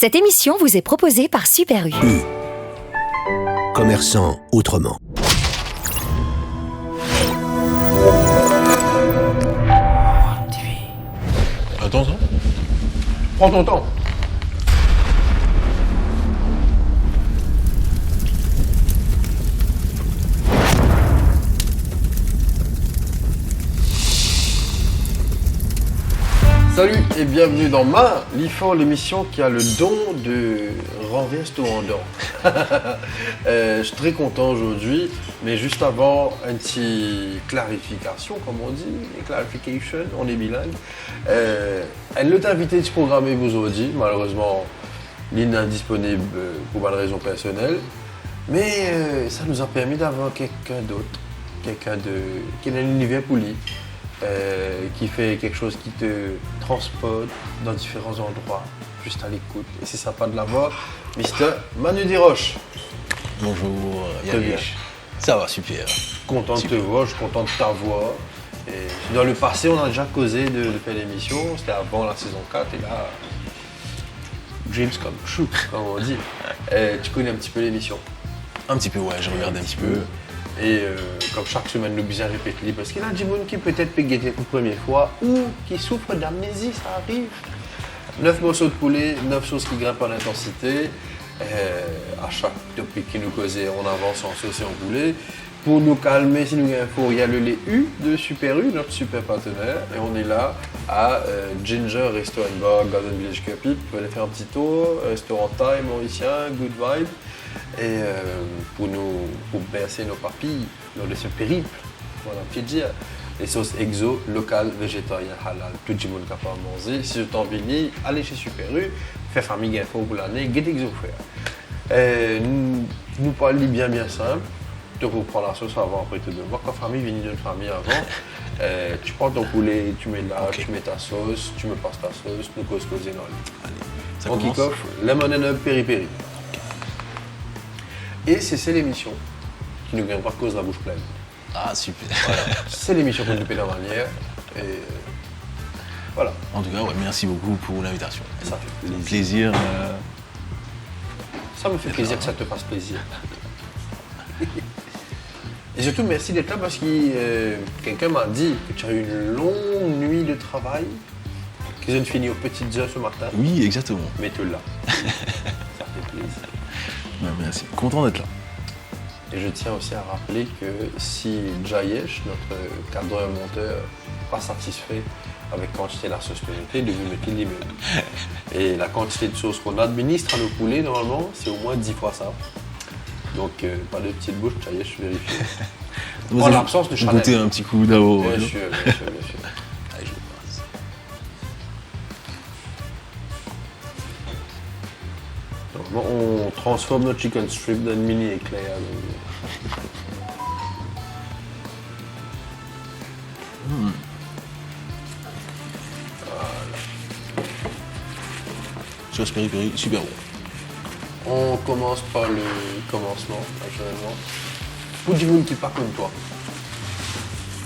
Cette émission vous est proposée par Super U. Commerçant autrement. Attends. Prends ton temps. Salut et bienvenue dans Ma Lifo, l'émission qui a le don de renverser tout en dents. Je suis très content aujourd'hui, mais juste avant, une petite clarification, comme on dit, clarification, on est bilingue. Elle l'a invité de programmer aujourd'hui, malheureusement, l'île est indisponible pour une raison personnelle, mais ça nous a permis d'avoir quelqu'un d'autre, qui est dans l'univers pour lui. Qui fait quelque chose qui te transporte dans différents endroits, juste à l'écoute. Et c'est sympa de l'avoir, Mr. Manu Desroches. Bonjour, Très bien. Yannick. Ça va, super. Content de te voir, je suis content de ta voix. Et dans le passé, on a déjà causé de faire l'émission, c'était avant la saison 4, et là, dreams come true, comme on dit. Tu connais un petit peu l'émission? Un petit peu, ouais, je regarde un petit peu. Et comme chaque semaine, nous bien répéter, parce qu'il y a des gens qui peut-être peut guetter pour la première fois ou qui souffrent d'amnésie, ça arrive. 9 morceaux de poulet, 9 choses qui grimpent en intensité. À chaque topic qui nous causait, on avance en sauce et en poulet. Pour nous calmer, si nous avons info, il y a le lait U de Super U, notre super partenaire. Et on est là à Ginger Restaurant Bar, Garden Village Cupid. Vous pouvez aller faire un petit tour, restaurant Thai, mauricien, good vibe. Et pour bercer nos papilles lors de ce périple, voilà, puis dire, les sauces exo, locales, végétariennes, halal, tout le monde est capable de manger. Si vous t'en venez, allez chez Super U, faire famille info pour l'année, get exo frère. Nous parlons bien simple, tu reprends la sauce avant, après te devoir. Quand famille vient d'une famille avant, tu prends ton poulet, tu mets là, okay. Tu mets ta sauce, tu me passes ta sauce, nous causer dans le. On kick-off, lemon and up, peri-peri. Et c'est l'émission qui nous gagne pas cause la bouche pleine. Ah, super. Voilà. C'est l'émission qu'on nous paie la manière. Et voilà. En tout cas, ouais, merci beaucoup pour l'invitation. Ça fait plaisir. Ça me fait plaisir que ça te fasse plaisir. Et surtout, merci d'être là parce que quelqu'un m'a dit que tu as eu une longue nuit de travail, qu'ils ont fini aux petites heures ce matin. Oui, exactement. Mais tu l'as. Ça fait plaisir. Ouais, merci, content d'être là. Et je tiens aussi à rappeler que si Jayesh, notre cadreur monteur, n'est pas satisfait avec la quantité de la sauce pénétrée, de vous mettre lui-même. Et la quantité de sauce qu'on administre à nos poulets, normalement, c'est au moins 10 fois ça. Donc, pas de petite bouche, Jayesh, je vérifie. En l'absence de Chanel. Goûter un petit coup d'abo. Bien sûr. Allez, je passe. On transforme notre chicken strip dans une mini éclair. Voilà. Sauce peri-peri, super bon. On commence par le commencement, naturellement. Pour du monde qui n'est pas comme toi,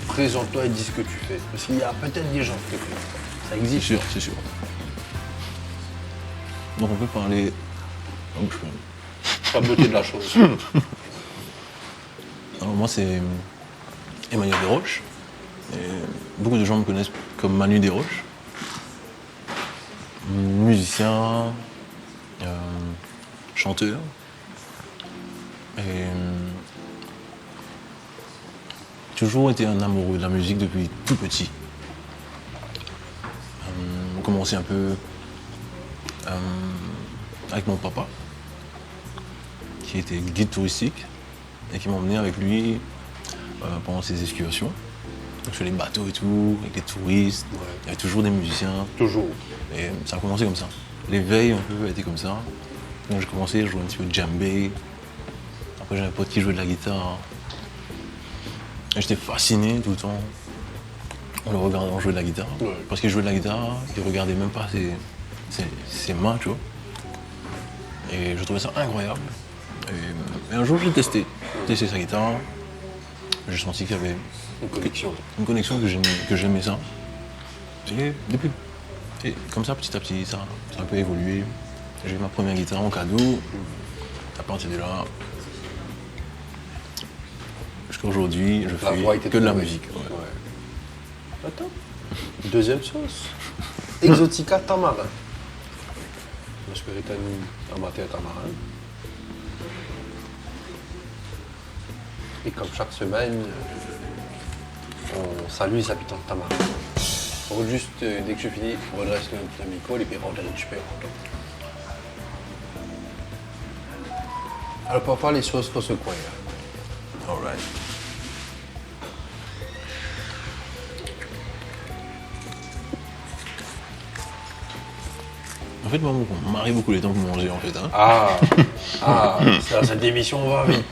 présente-toi et dis ce que tu fais. Parce qu'il y a peut-être des gens qui te connaissent. Ça existe. C'est sûr. Donc on peut parler. La beauté de la chose. Alors moi c'est Emmanuel Desroches. Et beaucoup de gens me connaissent comme Manu Desroches. Musicien, chanteur. Et toujours été un amoureux de la musique depuis tout petit. On commençait un peu avec mon papa, qui était guide touristique et qui m'emmenait avec lui pendant ses excursions. Donc sur les bateaux et tout, avec les touristes, ouais. Il y avait toujours des musiciens. Toujours. Et ça a commencé comme ça. L'éveil un peu a été comme ça. Donc j'ai commencé à jouer un petit peu de djembé. Après j'ai un pote qui jouait de la guitare. Et j'étais fasciné tout le temps en le regardant jouer de la guitare. Ouais. Parce qu'il jouait de la guitare, il regardait même pas ses mains, tu vois. Et je trouvais ça incroyable. Et un jour, j'ai testé sa guitare. J'ai senti qu'il y avait une connexion que j'aimais ça. Et depuis. Et comme ça, petit à petit, ça a un peu évolué. J'ai eu ma première guitare en cadeau. À partir de là, jusqu'à aujourd'hui, je La voix fais était que de la trouvée. musique. Ouais. Ouais. Attends. Deuxième sauce. Exotica tamarin. J'espère que tu as un matin tamarin. Et comme chaque semaine, on salue les habitants de Tamarin. Faut juste, dès que je finis, redresse le micro et puis rendre super content. Alors parfois les sauces faut se croire. Alright. En fait, moi, on m'arrive beaucoup les temps pour manger, en fait. Hein. Cette émission va vite.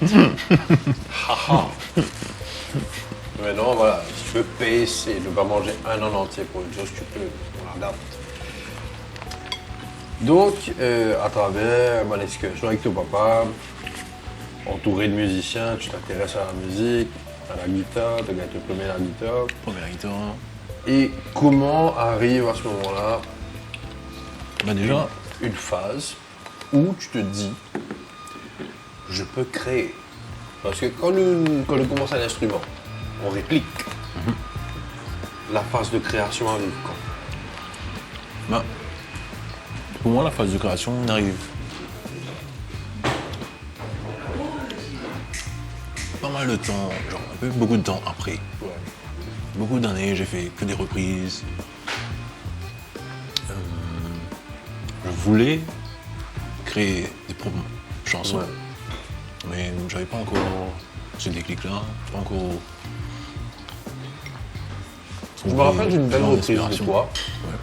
Mais non, voilà, si tu veux payer, ne pas manger un an entier pour une chose, tu peux, on l'adapte. Donc, à travers ma discussion avec ton papa, entouré de musiciens, tu t'intéresses à la musique, à la guitare, tu as été premier à la guitare. Première guitare. Et comment arrive à ce moment-là Bah déjà, une phase où tu te dis, je peux créer. Parce que quand nous commençons un instrument, on réplique. La phase de création arrive quand? bah, pour moi, la phase de création n'arrive pas mal de temps, genre un peu beaucoup de temps après. Ouais. Beaucoup d'années, j'ai fait que des reprises. Je voulais créer des propres chansons, Ouais. mais j'avais pas encore ce déclic-là, pas encore. Je me rappelle d'une belle vraiment reprise de d'inspiration. toi, Ouais.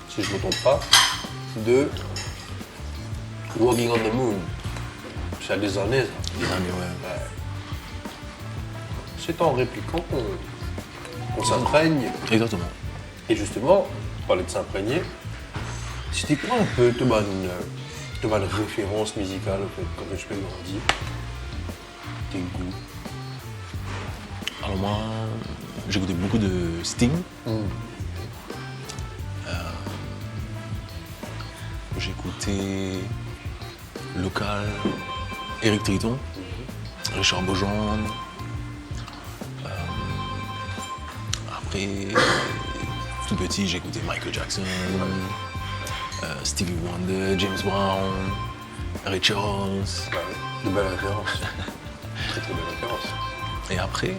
si je ne me trompe pas, de Walking on the Moon. C'est à des années, ça. Des années, ouais. C'est en répliquant qu'on s'imprègne. Exactement. Et justement, on parlait de s'imprégner. C'était quoi un peu ta bonne référence musicale, en fait, quand je peux grandir? Tes goûts? Alors moi, j'écoutais beaucoup de Sting. J'écoutais local, Eric Triton, Richard Beaujean. Après, tout petit, j'écoutais Michael Jackson, Stevie Wonder, James Brown, Ray Charles. De belles références. Très très belles références. Et après,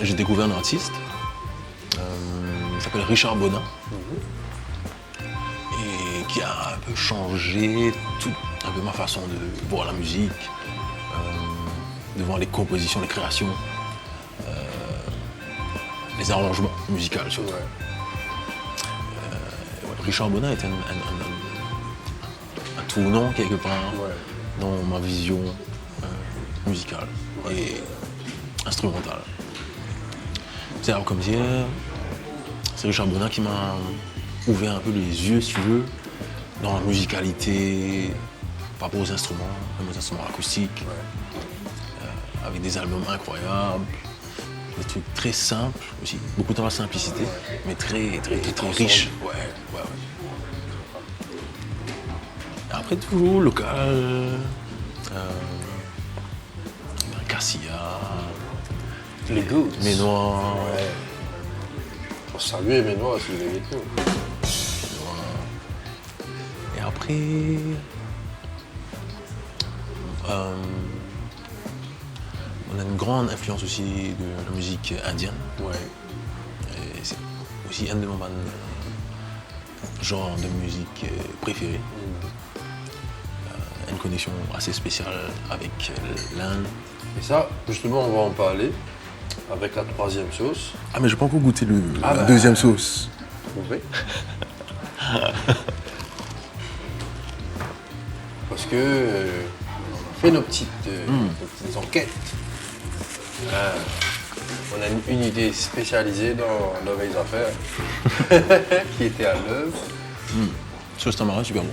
j'ai découvert un artiste, il s'appelle Richard Bonin, et qui a un peu changé un peu ma façon de voir la musique, de voir les compositions, les créations, les arrangements musicaux surtout. Ouais. Ouais, Richard Bonin est un tournant quelque part Ouais. dans ma vision musicale et instrumentale. C'est alors comme dire, c'est Richard Bonin qui m'a ouvert un peu les yeux, si tu veux, dans la musicalité par rapport aux instruments, même aux instruments acoustiques, avec des albums incroyables, des trucs très simples aussi, beaucoup dans la simplicité, mais très riches. Ouais. Et après, toujours local, Cassia, Les goûts. Ménois. Ouais. Pour saluer mes noix, si vous avez tout. Et après, on a une grande influence aussi de la musique indienne. Ouais. Et c'est aussi un de mes genres de musique préférés. Une connexion assez spéciale avec l'Inde. Et ça, justement, on va en parler avec la troisième sauce. Ah mais j'ai pas encore goûté Ah la bah. deuxième sauce. Vous voyez? Parce que on fait nos petites enquêtes. On a une unité spécialisée dans les affaires qui était à l'œuvre. Sauce tamarin, super bon.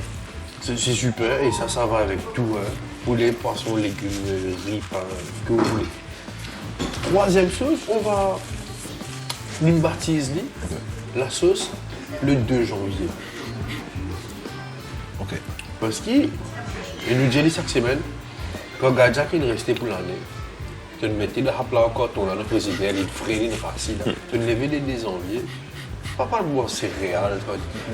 C'est super et ça va avec tout. Hein. Poulet, poisson, légumes, riz, pain, ce que vous voulez. Troisième sauce, on va nous baptise la sauce le 2 janvier. Ok. Parce qu'il nous dit chaque semaine, quand Gadja qui est resté pour l'année, tu ne mettais le hapla encore ton le président, il frère, il est facile. Tu ne levais des envies. Pas de boire céréales, tu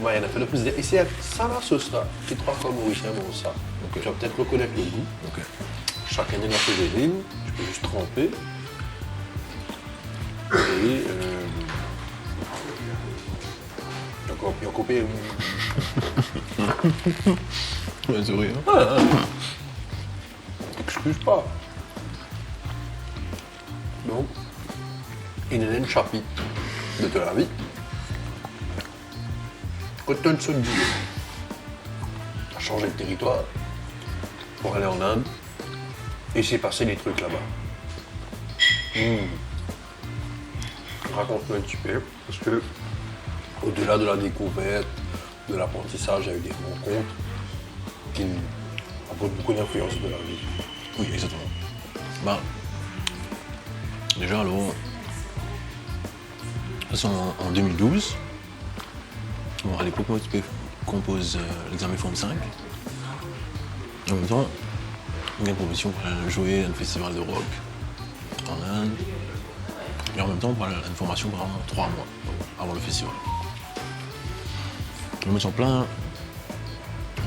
vas rien faire le président. Et c'est ça la sauce là, qui trois fois mauricien, bon ça. Donc tu vas peut-être reconnaître le goût. Ok. Chacun est dans ses lignes, tu peux juste tremper. Et puis on coupe. Ouais, c'est vrai. Excuse pas. Donc, il y a un chapitre de ta vie. Quand tu as une seule vie, tu as changé de territoire pour aller en Inde et c'est passé des trucs là-bas. Raconte-moi un petit peu, parce que au-delà de la découverte, de l'apprentissage, il y a eu des rencontres qui apportent beaucoup d'influence de la vie. Oui, exactement. Bah, déjà, alors, en 2012, bon, à l'époque, moi, tu compose l'examen Forme 5. En même temps, il y a une proposition pour jouer à un festival de rock en Inde. Et en même temps, pour une formation pendant 3 mois avant le festival. Je me sens plein.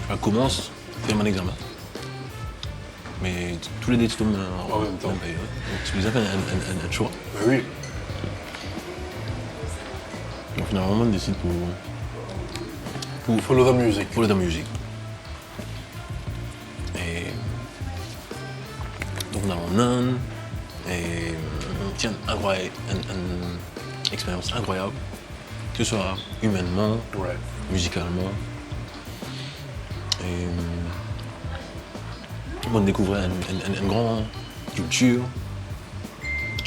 Je commence à faire mon examen. Mais tous les dates tombent en même temps. Donc, c'est bizarre qu'il y ait un choix. Oui. Donc finalement, on décide pour Follow the music. Follow the music. Et donc on est en Inde et tiens, incroyable, une expérience incroyable, que ce soit humainement, Ouais. musicalement. Et on découvrait une grande culture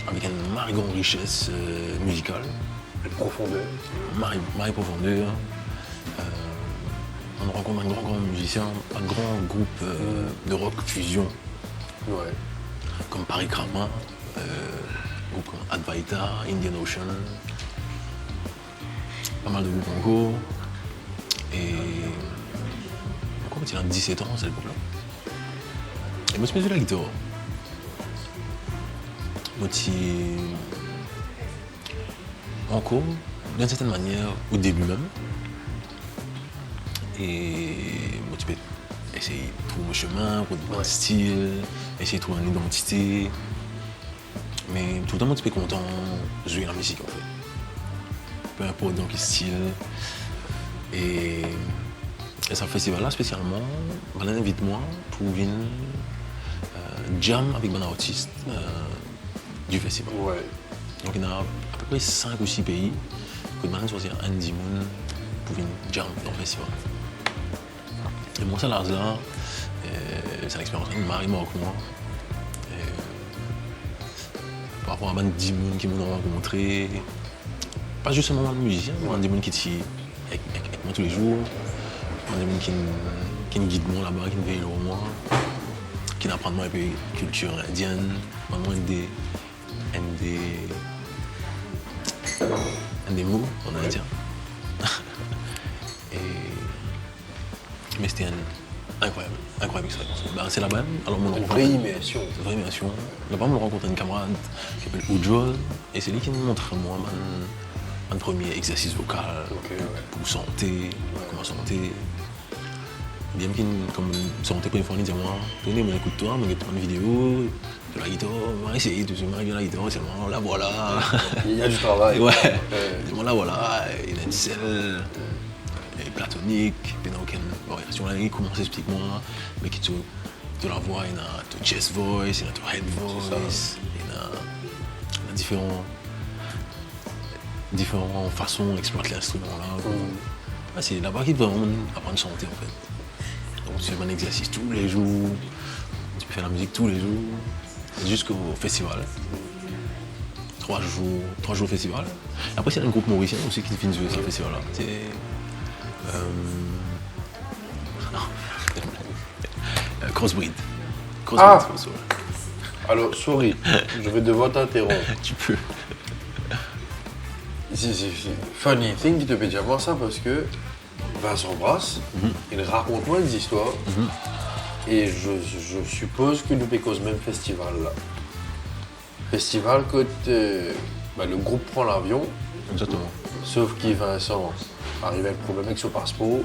avec une marée grande richesse musicale, Une profondeur. marée profondeur. On rencontre un grand musicien, un grand groupe de rock fusion, Ouais. comme Parikrama, ou comme Advaita, Indian Ocean, pas mal de groupes en go. Et quand il a 17 ans, c'est l'époque-là. Et moi, je me suis la guitare. Moi, encore, d'une certaine manière, au début même. Et moi, tu peux essayer de trouver mon chemin, trouver un style, essayer de trouver une identité. Mais tout le temps, moi, tu peux content de jouer la musique, en fait. Peu importe dans quel style. Et ce festival-là, spécialement, on invite moi pour une jam avec un artiste du festival. Ouais. Donc il y a à peu près 5 ou 6 pays que je choisir un Dimoun pour une jam dans le festival. Et moi, ça là, c'est une expérience qui m'a marqué moi. Par rapport à un Dimoun qui m'ont rencontré, pas juste seulement le musicien, mais un Dimoun qui est avec moi tous les jours, un Dimoun qui me guide moi là-bas, qui me veille sur moi, qui apprend moi un peu la culture indienne, vraiment des mots en indien. Mais c'était incroyable expérience. Ben, c'est là-bas, alors on Une vraie immersion. une vraie immersion. Là-bas, on rencontre une camarade qui s'appelle Ujjwal, et c'est lui qui nous montre moi mon premier exercice vocal pour santé, comment santé. Bien comme santé pour une fois, il dit moi, tenez, moi écoute-toi, moi prends une vidéo de la guitare, on va essayer tout simplement de la guitare, c'est bon, la voilà. Il y a du travail. Ouais, c'est bon, la voilà, il y a une selle. Platonique, puis donc une variation là, il commence à expliquer moi, mais qui te la voix, il y a ton chest voice, il y a ton head voice, il y a différentes façons d'exploiter l'instrument là. C'est là-bas qu'il peut vraiment apprendre à chanter en fait. Donc tu fais un exercice tous les jours, tu peux faire la musique tous les jours, jusqu'au festival. 3 jours festival. Et après, il y a un groupe mauricien aussi qui finit ce festival là. Crossbreed. Ah. Alors, sorry, je vais devoir t'interrompre. Tu peux. C'est funny thing qui te fait dire moi ça parce que Vincent Brasse, il raconte-moi des histoires. Et je suppose que nous pécons même festival là. Festival que le groupe prend l'avion. Exactement. Sauf que Vincent arrive avec problème avec son passeport.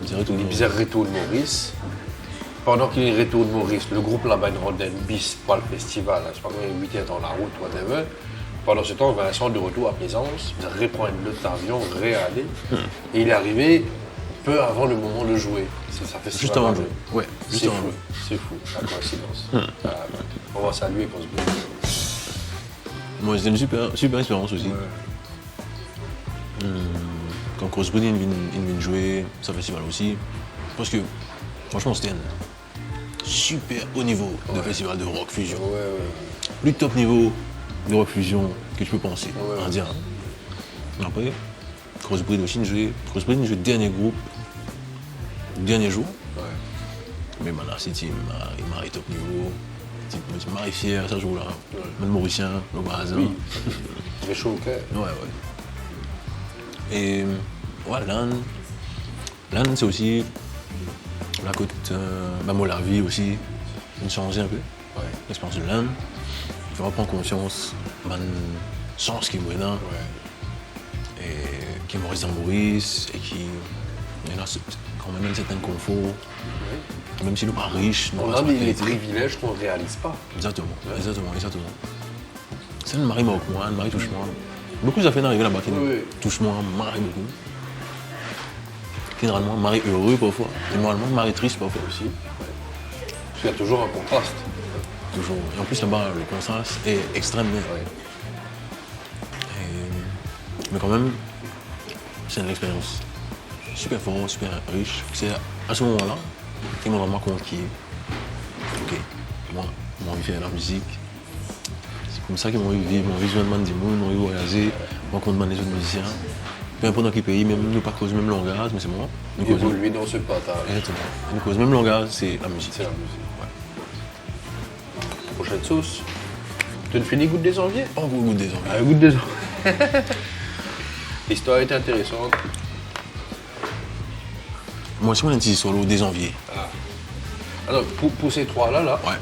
Il bizarre retour de Maurice. Pendant qu'il retourne Maurice, le groupe là-bas ne rendait bis pas le festival. Je sais pas combien 8 heures dans la route, whatever. Pendant ce temps, Vincent de retour à Plaisance, il reprend une autre avion, réaller. Et il est arrivé peu avant le moment de jouer. C'est ça festival. Juste avant de jouer. Ouais, juste C'est avant de fou, jouer. c'est fou, la coïncidence. On va saluer Cosby. Moi, c'était une super expérience aussi. Quand Crossbreed vient jouer ce festival aussi, parce que franchement c'était un super haut niveau de festival de rock fusion. Le top niveau de rock fusion que tu peux penser, indien. Après, Crossbreed aussi joué le dernier groupe, dernier jour. Mais maintenant City, il m'a top niveau. Je suis fier ce jour-là. Même Mauricien, le Brésil. Oui, j'ai chaud au cœur. Ouais. Et ouais, l'Inde, c'est aussi la côte, la vie aussi, une changer un peu. L'expérience de l'Inde, il faut prendre conscience de la chance qui est maintenant, et qui est Maurice dans Maurice, et qui a quand même un certain confort, même si nous pas riches. On a des privilèges qu'on ne réalise pas. Exactement. C'est une Marie moque-moi, une Marie touche-moi. Beaucoup d'affaires arrivent là-bas qui touchent moi, Marie beaucoup. Généralement, Marie heureux parfois, et moralement, Marie triste parfois aussi. Parce qu'il y a toujours un contraste. Toujours. Et en plus là-bas, le contraste est extrême. Mais quand même, c'est une expérience super forte, super riche. C'est à ce moment-là qu'ils m'ont vraiment compris. Ok, moi, j'ai envie de faire de la musique. C'est comme ça qu'ils m'ont vu vivre, m'ont vu joindre du monde, m'ont vu voyager, rencontrer les autres musiciens. Peu importe dans quel pays, même nous pas cause le même langage, mais c'est moi. Nous évoluer dans ce partage. Exactement. Nous cause le même langage, c'est la musique. C'est la musique. Prochaine sauce. Tu as fini goût des janvier? Pas encore goût des envies. Goût des janvier. L'histoire est intéressante. Moi aussi, on a un petit solo des envies. Alors, pour ces trois-là, Ouais.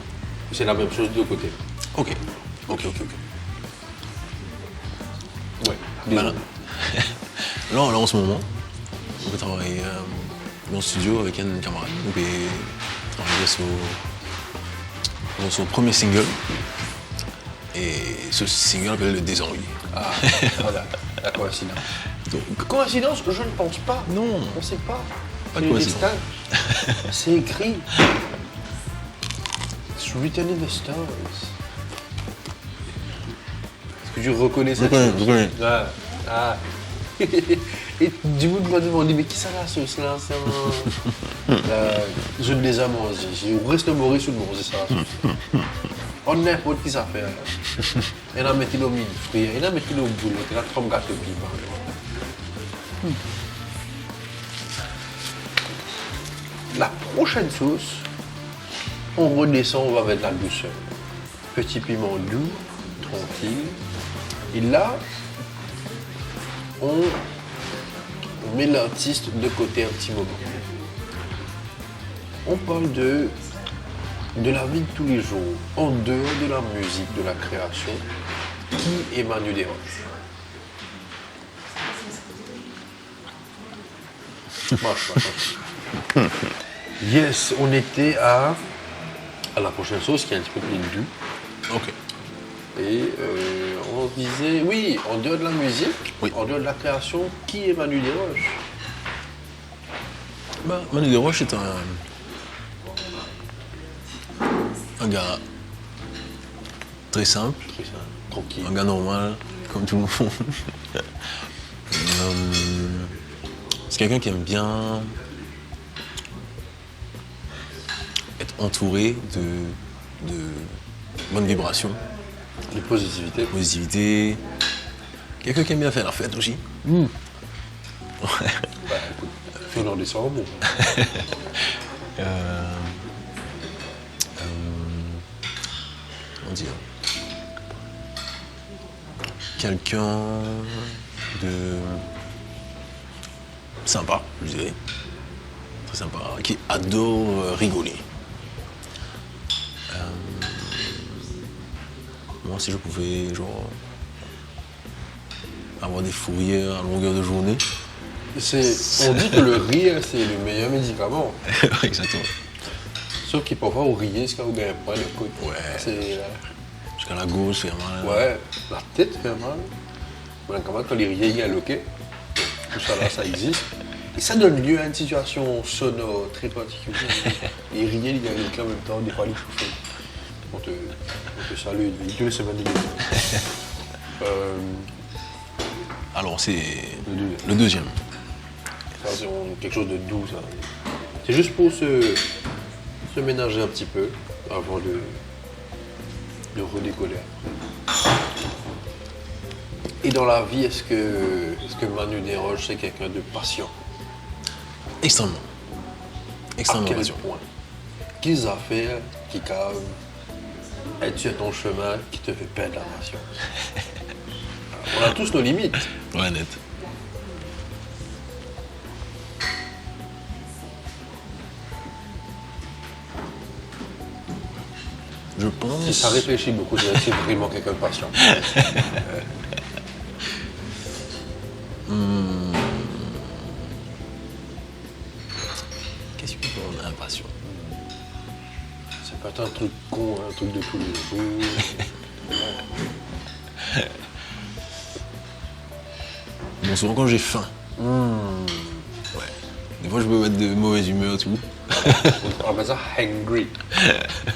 c'est la même chose de deux côtés. Ok. Ouais. Là, en ce moment, on peut travailler dans le studio avec un camarade. On peut travailler sur son premier single. Et ce single s'appelle Le Désenvie. Voilà, la coïncidence. Coïncidence, je ne pense pas. Non. On ne sait pas. Pas de coïncidence. C'est écrit. It's written in the stars. Est-ce que tu reconnais cette chose? Je connais. Et du coup, tu m'as demandé, mais qui ça la sauce là? C'est un. Jeune des amants, au reste de Maurice ou de Maurice, c'est ça la sauce. On n'importe qui ça fait. Il y en a mis au mille fruits, il y en a mis au boulot, il y en a 30 gâteaux piment. La prochaine sauce, on redescend, on va avec la douceur. Petit piment doux, tranquille. Et là, on met l'artiste de côté un petit moment. On parle de la vie de tous les jours, en dehors de la musique, de la création. Qui est Manu Desroches? Marche. Yes, on était à la prochaine sauce qui est un petit peu plus doux. Ok. Et on disait, oui, en dehors de la musique, en dehors de la création, qui est Manu Desroches? Manu Desroches est un gars très simple, Tranquille. un gars normal, comme tout le monde. C'est quelqu'un qui aime bien être entouré de bonnes vibrations, De positivité. positivité. Quelqu'un qui aime bien faire la fête aussi. Bah écoute, on descend bon. Comment dire, quelqu'un sympa, je dirais. Très sympa, qui adore rigoler. Moi, si je pouvais, genre, avoir des fous rires à longueur de journée. On dit que le rire, c'est le meilleur médicament. Exactement. Sauf qu'il parfois, au rire, c'est quand vous ne gagnez pas le côté. Ouais. C'est, Jusqu'à la gauche, c'est mal. ouais, la tête fait mal. Mais quand les rires, il y a loqué. Tout ça là, ça existe. Et ça donne lieu à une situation sonore très particulière. Les rires, il y a loqué en même temps, des fois, les chauffés. On te salue, il te laisse mal Alors, c'est Le deuxième. le deuxième. Ça, c'est quelque chose de doux, ça. C'est juste pour se ménager un petit peu avant de redécoller. Et dans la vie, est-ce que Manu Desroches, c'est quelqu'un de patient? Extrêmement. À Extrêmement quel patient. point? Quelles affaires qui cavent être sur ton chemin qui te fait perdre la patience? On a tous nos limites. Ouais, net. Je pense. Si ça réfléchit beaucoup, c'est vraiment quelqu'un de patient. Qu'est-ce qui rend impatient? C'est pas un truc con, un truc de tous les jours. Bon, souvent quand j'ai faim. Ouais. Des fois, je peux mettre de mauvaise humeur, tout. On appelle ça hangry.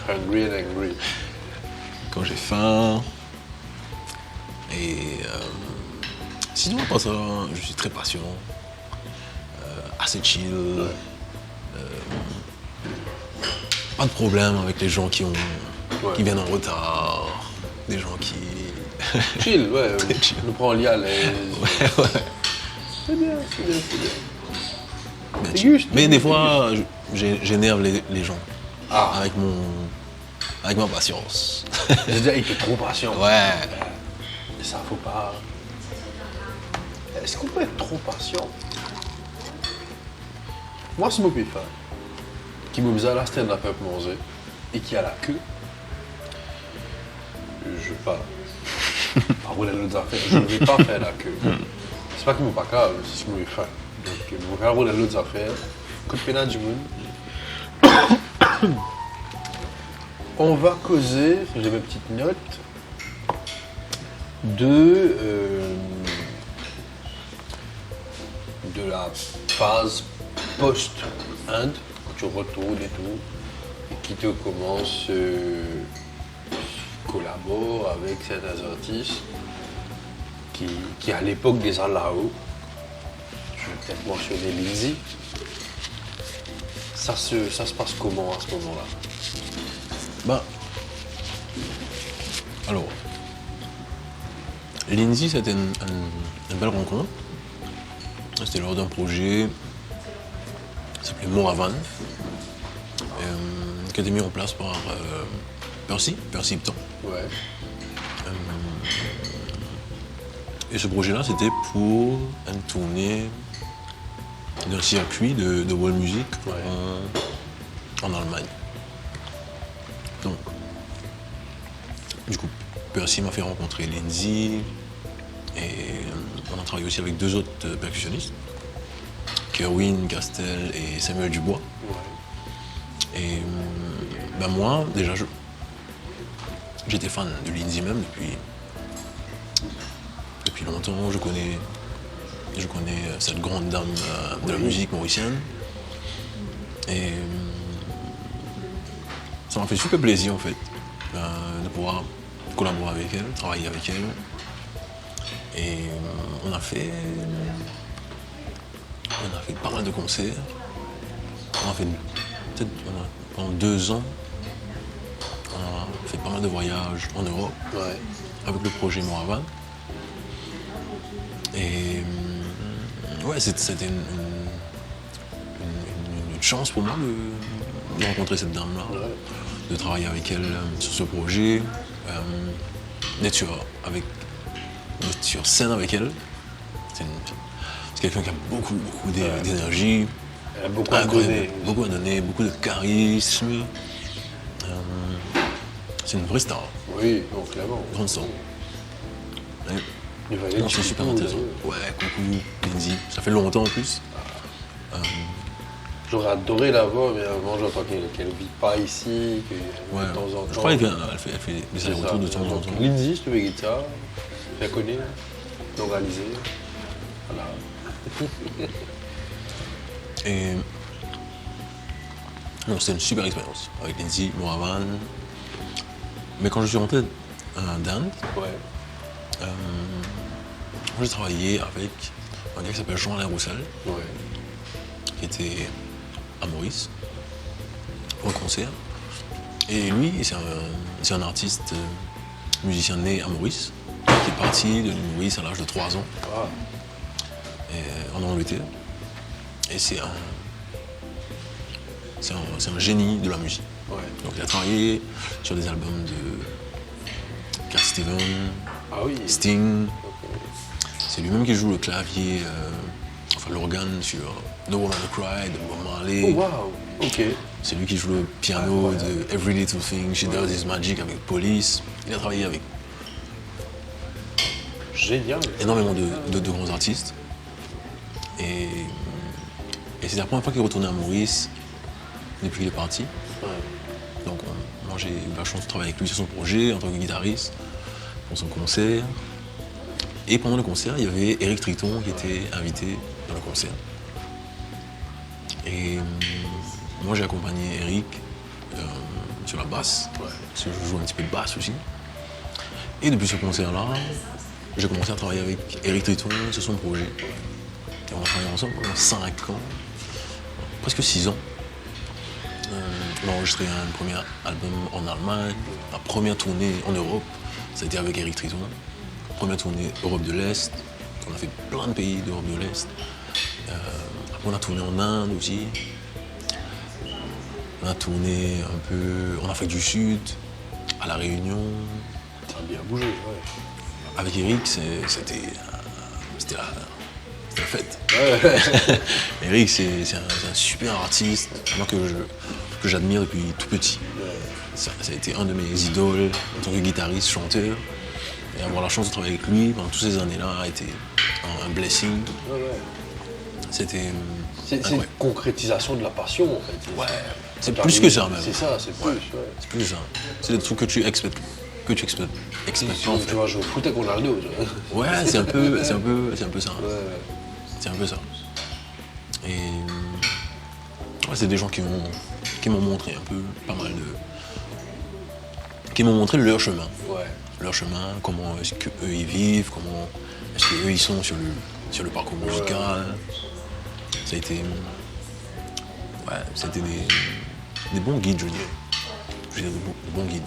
Hungry and angry. Quand j'ai faim. Et sinon, pas ça, je suis très patient. Assez chill. Pas de problème avec les gens qui viennent en retard. Des gens qui. Chill, ouais. chill. On nous prend lit à l'aise. Ouais. C'est bien, c'est bien, c'est bien. Bien C'est chill. juste. Mais des fois, j'énerve les gens. Ah. Avec ma patience. J'ai dit, il était trop patient. Ouais. Et ça, faut pas. Est-ce qu'on peut être trop patient? Moi, si je suis fan, qui me faisait la stand-up manger et qui a la queue, je pas. Par contre, les autres affaires, je ne vais pas faire la queue. C'est pas que je ne pas grave, c'est que je suis fan. Donc, je vais faire les autres affaires. Coup de pénal du monde. On va causer, j'ai mes petites notes, de la phase post-Inde, quand tu retournes et tout, et qui te commence collabore avec certains artistes qui à l'époque des Alao, je vais peut-être mentionner Lizzy. Ça se passe comment à ce moment-là? Bah. Alors. Lindsay, c'était une belle rencontre. C'était lors d'un projet qui s'appelait Moravan, qui a été mis en place par Percy Hipton. Ouais. Et ce projet-là, c'était pour une tournée d'un circuit de world music en Allemagne. Donc, du coup, Percy m'a fait rencontrer Lindsay et on a travaillé aussi avec deux autres percussionnistes, Kerwin Castel et Samuel Dubois. Ouais. Et ben moi, déjà, j'étais fan de Lindsay même depuis longtemps. Je connais cette grande dame de la musique mauricienne. Et ça m'a fait super plaisir en fait de pouvoir collaborer avec elle, travailler avec elle. Et on a fait pas mal de concerts. Pendant 2 ans, on a fait pas mal de voyages en Europe avec le projet Moravan. Et ouais, c'était une chance pour moi de rencontrer cette dame-là, de travailler avec elle sur ce projet, d'être sur scène avec elle. C'est quelqu'un qui a beaucoup d'énergie. Elle a beaucoup à donner. Beaucoup à donner, beaucoup de charisme. C'est une vraie star, Oui, donc clairement. grande star. Ouais. Il va aller Non, c'est super intéressant. Ouais, coucou, Lindsay. Ça fait longtemps en plus. J'aurais adoré la voir, mais à un moment, j'entends qu'elle ne vit pas ici, que Ouais. de temps en temps. Je crois qu'elle fait des C'est allers-retours ça. de temps en Donc, temps. Lindsay, si tu veux guitare, tu la connais, l'organiser. Voilà. Et non, c'était une super expérience avec Lindsay, Moravan. Mais quand je suis rentré d'Inde, Ouais. moi j'ai travaillé avec un gars qui s'appelle Jean-Alain Roussel, Ouais. qui était à Maurice pour un concert. Et lui, c'est un artiste, musicien né à Maurice, qui est parti de Maurice à l'âge de 3 ans Ah, en Angleterre. Et c'est un génie de la musique. ouais. Donc il a travaillé sur des albums de Cat Stevens, Ah oui. Sting. Ok. C'est lui-même qui joue le clavier, enfin l'organe sur No Woman to Cry de Bob Marley. Oh, waouh. Ok. C'est lui qui joue le piano Incroyable. de Every Little Thing She Does Is Magic avec Police. Il a travaillé avec Génial. énormément de grands artistes. Et c'est la première fois qu'il est retourné à Maurice depuis qu'il est parti. Ouais. Donc moi j'ai eu la chance de travailler avec lui sur son projet en tant que guitariste, pour son concert. Et pendant le concert, il y avait Eric Triton qui était invité dans le concert. Et moi j'ai accompagné Eric sur la basse, parce que je joue un petit peu de basse aussi. Et depuis ce concert-là, j'ai commencé à travailler avec Eric Triton sur son projet. Et on a travaillé ensemble pendant 5 ans, presque 6 ans. On a enregistré un premier album en Allemagne, la première tournée en Europe, ça a été avec Eric Triton. Première tournée Europe de l'Est, on a fait plein de pays d'Europe de l'Est. Après on a tourné en Inde aussi. On a tourné un peu en Afrique du Sud, à La Réunion. Ça a bien bougé, ouais. Avec Eric, c'était la fête. Ouais. Eric, c'est un super artiste, moi que j'admire depuis tout petit. Ça a été un de mes idoles en tant que guitariste, chanteur. Et avoir la chance de travailler avec lui pendant toutes ces années-là a été un blessing. Ouais, ouais. C'était C'est une incroyable. concrétisation de la passion, en fait. Ouais, c'est Quand plus t'arrives- que ça même. C'est ça, c'est plus. Ouais. C'est plus ça. C'est des trucs que tu expectes pas en Tu fait. vas jouer au foot avec Ronaldo, tu vois. Ouais, c'est un peu ça. Ouais. C'est un peu ça. Et ouais, c'est des gens qui m'ont montré un peu pas mal de. Qui m'ont montré leur chemin. Ouais. Leur chemin, comment est-ce qu'eux ils vivent, comment est-ce qu'eux ils sont sur le parcours musical. Ça a été. Ouais, c'était des bons guides, je veux dire. Je veux dire, de bons guides.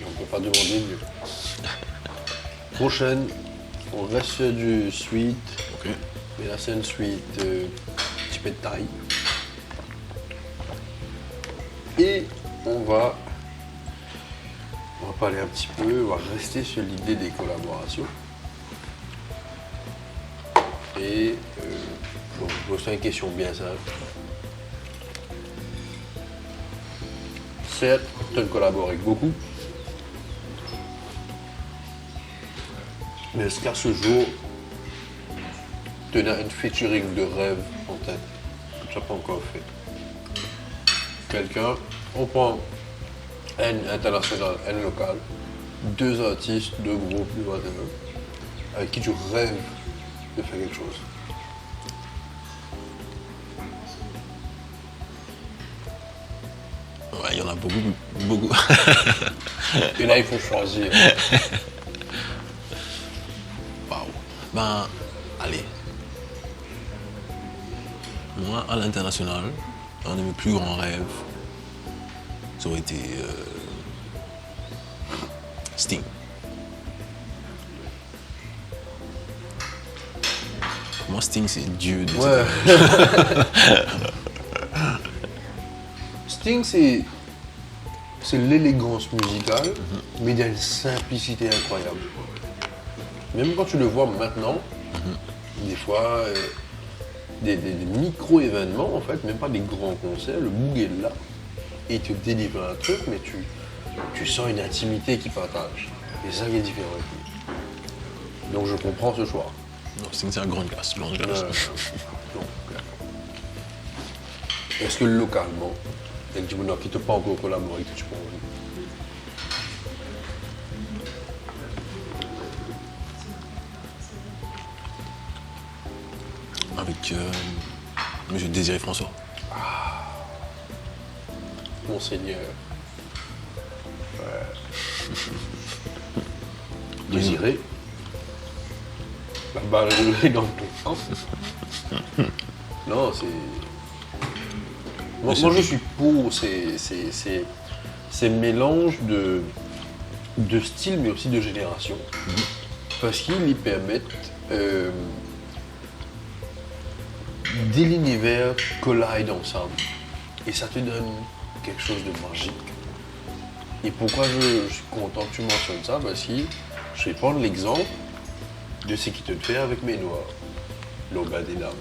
On peut pas demander mieux. Prochaine, on reste sur du suite, Ok. mais là c'est une suite un petit peu de taille. Et on va parler un petit peu, on va rester sur l'idée des collaborations. Et bon, je me fais une question bien simple. Certes, tu as collaboré avec beaucoup. Mais est-ce qu'à ce jour, tu as une featuring de rêve en tête que tu n'as pas encore fait? Quelqu'un, on prend un international, un local, 2 artistes, 2 groupes, whatever, avec qui tu rêves de faire quelque chose. Ouais, il y en a beaucoup. Et là, il faut choisir. Waouh. Ben, allez. Moi, à l'international, un de mes plus grands rêves, ça aurait été Sting. Moi, Sting, c'est Dieu de Ouais. Sting, c'est l'élégance musicale, mais il y a une simplicité incroyable. Même quand tu le vois maintenant, des fois, des micro-événements, en fait, même pas des grands concerts, le Moog est là, et il te délivre un truc, mais tu sens une intimité qu'il partage. Et ça qui est différent avec lui. Donc je comprends ce choix. Non, c'est une grande classe, grande classe. Non, clairement. Est-ce que localement, il y a des gens qui ne t'ont pas encore collaboré, que tu peux envie? Avec Monsieur Désiré François. Monseigneur. Désiré. La balle roulée dans ton sens. Non, c'est. Moi, je suis pour ces mélanges de styles, mais aussi de génération. Parce qu'ils y permettent des univers collident ensemble. Et ça te donne quelque chose de magique. Et pourquoi je suis content que tu mentionnes ça? Parce que je vais prendre l'exemple de ce qui te fait avec mes noirs, l'Aubin des dames.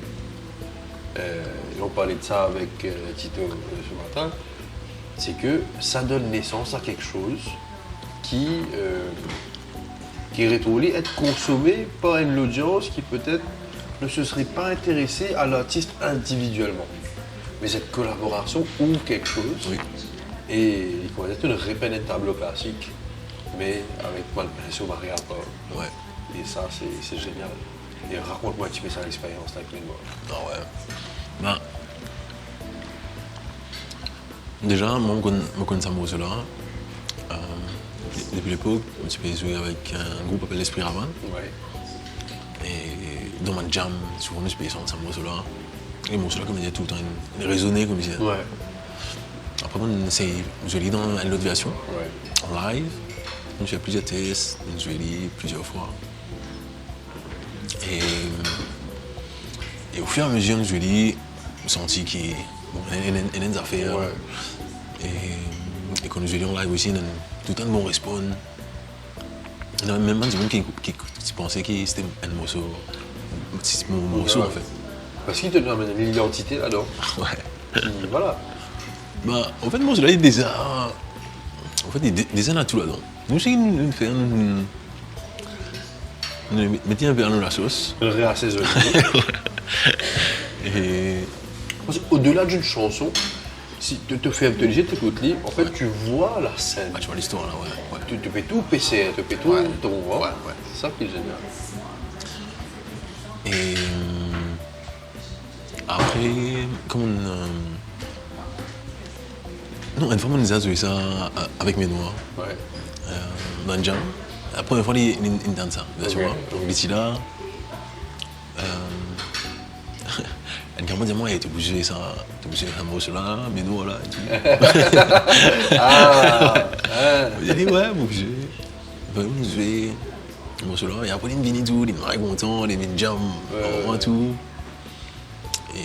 Et on parlait de ça avec Tito ce matin. C'est que ça donne naissance à quelque chose qui est voulu être consommé par une audience qui peut-être ne se serait pas intéressée à l'artiste individuellement. Mais cette collaboration ouvre quelque chose. Oui. Et il faut être une répète tableau classique, mais avec Malpensio Maria Paul. Ouais. Et ça, c'est génial. Et raconte-moi un petit peu ça l'expérience avec les noirs. Ah ouais. Ben, déjà, moi, je connais ça là. Depuis l'époque, je me suis joué avec un groupe appelé l'Esprit Ravan. Ouais. Et dans ma jam, souvent, je suis sur ce morceau-là. Les morceaux-là, comme il y a tout le temps, ils résonnaient comme ça. Ouais. Après, je l'ai dans une autre version, Ouais. en live. J'ai fait plusieurs tests, je l'ai lu plusieurs fois. Et au fur et à mesure, je l'ai senti qu'il y a des affaires. Ouais. Et quand je l'ai en live aussi, il y a tout un bon respawn. Il y a même des gens qui pensaient que c'était un morceau, mon morceau en fait. Parce qu'il te donne une identité là-dedans. Ouais. Puis voilà. Bah, en fait, moi, je l'ai déjà. En fait, des années à tout là-dedans. Nous, c'est une faire. Nous mettons un peu dans la sauce. Le réassaisonner. Et. Parce qu'au-delà d'une chanson, si tu te fais intelliger, tu écoutes libre, en fait, tu vois la scène. Ah, tu vois l'histoire là, ouais. Tu fais tout PCR, tu fais tout Ouais. ton voix. Ouais. C'est ça qui est génial. Et. Après, comme non, une fois, on a joué ça avec mes noirs. Ouais. Dans le jam. La première fois, il danse ça, tu vois. Donc, ici là. Elle m'a dit, moi, tu bouges ça, un morceau là, mais nous, là, et tout. J'ai dit, ouais, bouger. On va jouer un morceau là. Et après, il vient tout, il est content, il vient jam, vraiment tout. Et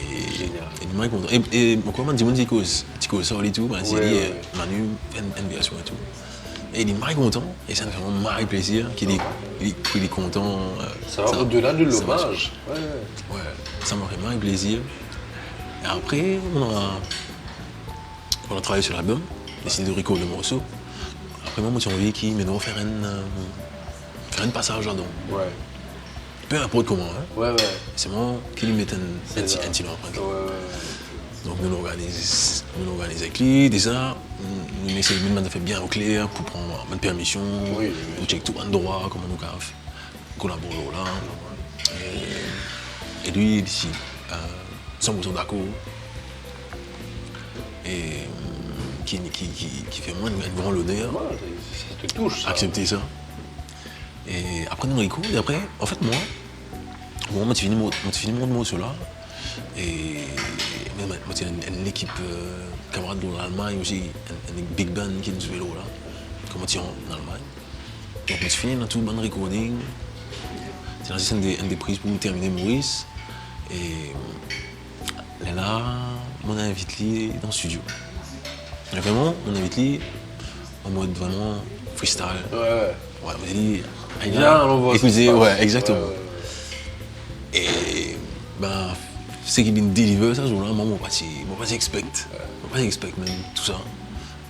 il est content. Et quand on dit, tu causes ça et tout, c'est dit, Manu, une version et tout. Et il est content, et ça me fait vraiment plaisir qu'il est content. Ça va au-delà de l'hommage. Ouais, ça m'a fait plaisir. Et après, on a travaillé sur l'album, décidé de recorder le morceau. Après, moi, j'ai envie qu'il maintenant faire un passage là-dedans. Ouais. Peu importe comment, hein. Ouais. C'est moi qui lui mette un petit empreinte. Ouais. Donc, nous organisons avec lui, déjà, nous essayons de faire bien au clair pour prendre une permission, pour checker tout endroit, comment nous collaborer là. Et lui, il dit 100% d'accord. Et qui fait moins un grand honneur. Ouais, ça te touche. Ça. Accepter ça. Et après, nous écoutons, et après, en fait, moi, j'ai fini mon morceau là. Et moi, j'ai une équipe camarade de l'Allemagne aussi, une big band qui nous joue là, comme on en Allemagne. Donc, j'ai fini dans tout le band recording. C'est une des prises pour terminer Maurice. Et là, on a invité dans le studio. Et vraiment, on a invité en mode vraiment freestyle. Ouais. Ouais, on a dit, Viens, on voit. écoutez, ouais, exactement. Ouais. Et Ben, c'est qu'il délivre ça jour-là, moi, je pas expect. Je pas expect même tout ça.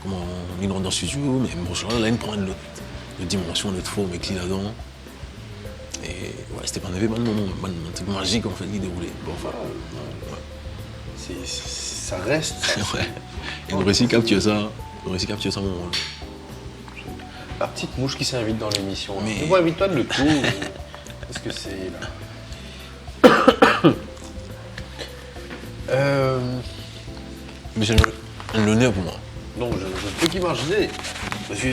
Comment on rentre dans le studio, mais bon, là, il prend une autre dimension, une autre forme, avec là-dedans. Et ouais, c'était pas un événement, un truc magique en fait qui déroulait. Bon, enfin, ça reste. ouais. Et on réussit à capturer ça, mon rôle. La petite mouche qui s'invite dans l'émission. Mais... Bon, invite-toi de le coup. Qu'est-ce que c'est là? Mais c'est un honneur pour moi. Non, je ne peux qu'imaginer. Parce que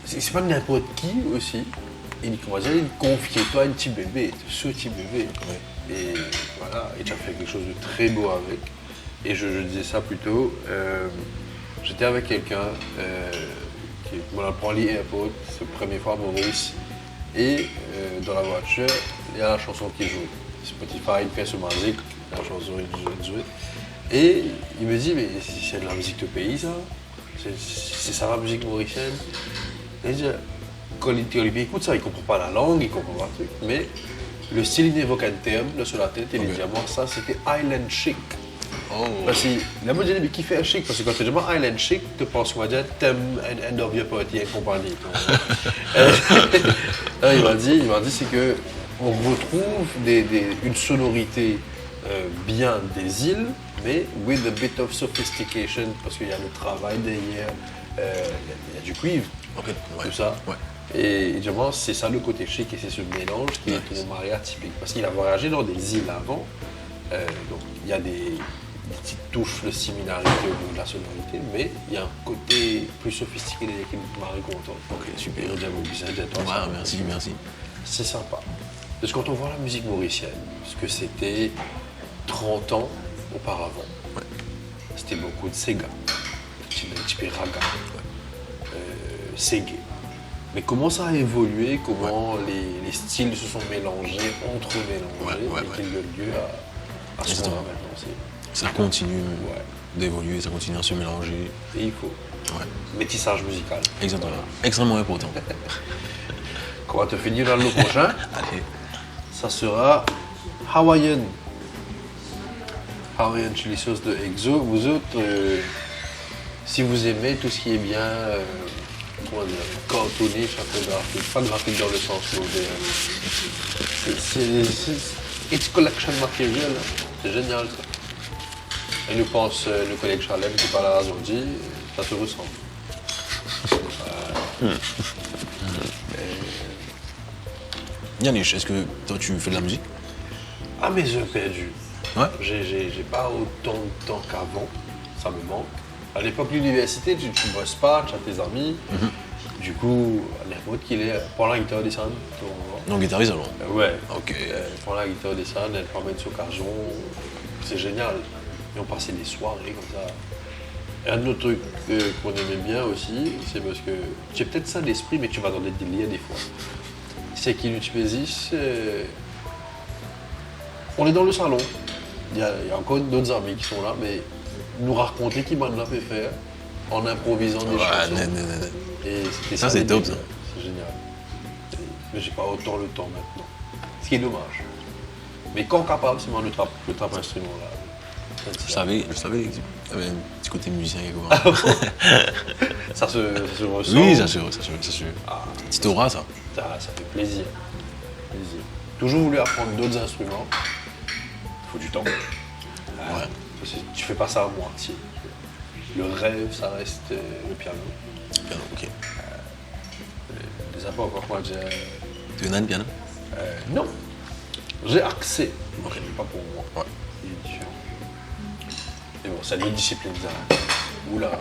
c'est pas n'importe qui aussi. Il commence à confier toi un petit bébé, ce petit bébé. Ouais. Et voilà, et tu as fait quelque chose de très beau avec. Et je disais ça plutôt. J'étais avec quelqu'un qui m'en apprend les airports, c'est la première fois à Maurice. Et dans la voiture, il y a la chanson qui joue. Spotify, il fait ce musique, la chanson est jouée. Et il me dit, mais c'est de la musique de pays ça? C'est ça la musique mauricienne? Et je dis, quand il écoute ça, il ne comprend pas la langue, il ne comprend pas le truc, mais le style il évoque un terme là, sur la tête et il dit à moi ça c'était Island Chic. Oh. Parce que la mode mais qui fait un chic? Parce que quand tu dis Island Chic, tu penses moi dire thème end of your party et compagnie. Il m'a dit c'est que on retrouve une sonorité bien des îles, mais with a bit of sophistication, parce qu'il y a le travail derrière, il y a du cuivre, Okay. tout ça. Ouais. Et évidemment, c'est ça le côté chic et c'est ce mélange qui est ton mariage typique. Parce qu'il a voyagé dans des îles avant, donc il y a des petites touches de similarité au niveau de la sonorité, mais il y a un côté plus sophistiqué derrière qui est Marie content. Ok, super. Et Merci. c'est sympa. Parce que quand on voit la musique mauricienne, ce que c'était 30 ans auparavant, c'était beaucoup de Sega, un petit peu raga, Ségué. Mais comment ça a évolué, comment les styles se sont mélangés, entremélangés, et qu'ils donnent lieu à ce qu'on a maintenant. Ça continue d'évoluer, ça continue à se mélanger. Et il faut. Ouais. Métissage musical. Exactement. Extrêmement important. Qu'on va te finir dans le prochain. Allez. Ça sera Hawaiian. Hawaiian chili sauce de Exo. Vous autres, si vous aimez tout ce qui est bien, comment dire, cantonné, graphique, pas graphique dans le sens mauvais. C'est it's collection material, c'est génial ça. Et nous pense le collègue Chalem qui parle à Azondi, ça te ressemble. Yannick, est-ce que toi tu fais de la musique? Ah mes yeux perdus. Ouais. J'ai pas autant de temps qu'avant, ça me manque. À l'époque de l'université, tu bosses pas, tu as tes amis. Du coup, n'importe qui est, prends la guitare des scènes. Non, guitariste alors? Ouais. Ok. Prends la guitare des scènes, elle peut mettre sur carjon. C'est génial. Et on passait des soirées comme ça. Et un autre truc qu'on aimait bien aussi, c'est parce que tu es peut-être ça d'esprit, mais tu vas dans des délires des fois. C'est qu'Inuchpesis, on est dans le salon. Il y a encore d'autres amis qui sont là, mais nous raconter qui m'en a fait faire en improvisant des chansons. Et c'était ça c'est top ça. C'est génial. Mais j'ai pas autant le temps maintenant. Ce qui est dommage. Mais quand capable, c'est moi le trap instrument là. Je savais qu'il y avait un petit côté musicien quelque part. Ça se ressent. Oui, ça se Ah, petit aura ça. ça fait plaisir. Toujours voulu apprendre d'autres instruments. Il faut du temps. Parce que tu fais pas ça à moitié. Le rêve, ça reste le piano. Piano, ok. Les apports encore moi j'ai. Tu as le piano? Non. J'ai accès. Ok. Mais pas pour moi. Ouais. Il est différent. Mais bon, c'est une autre discipline ça. Oula.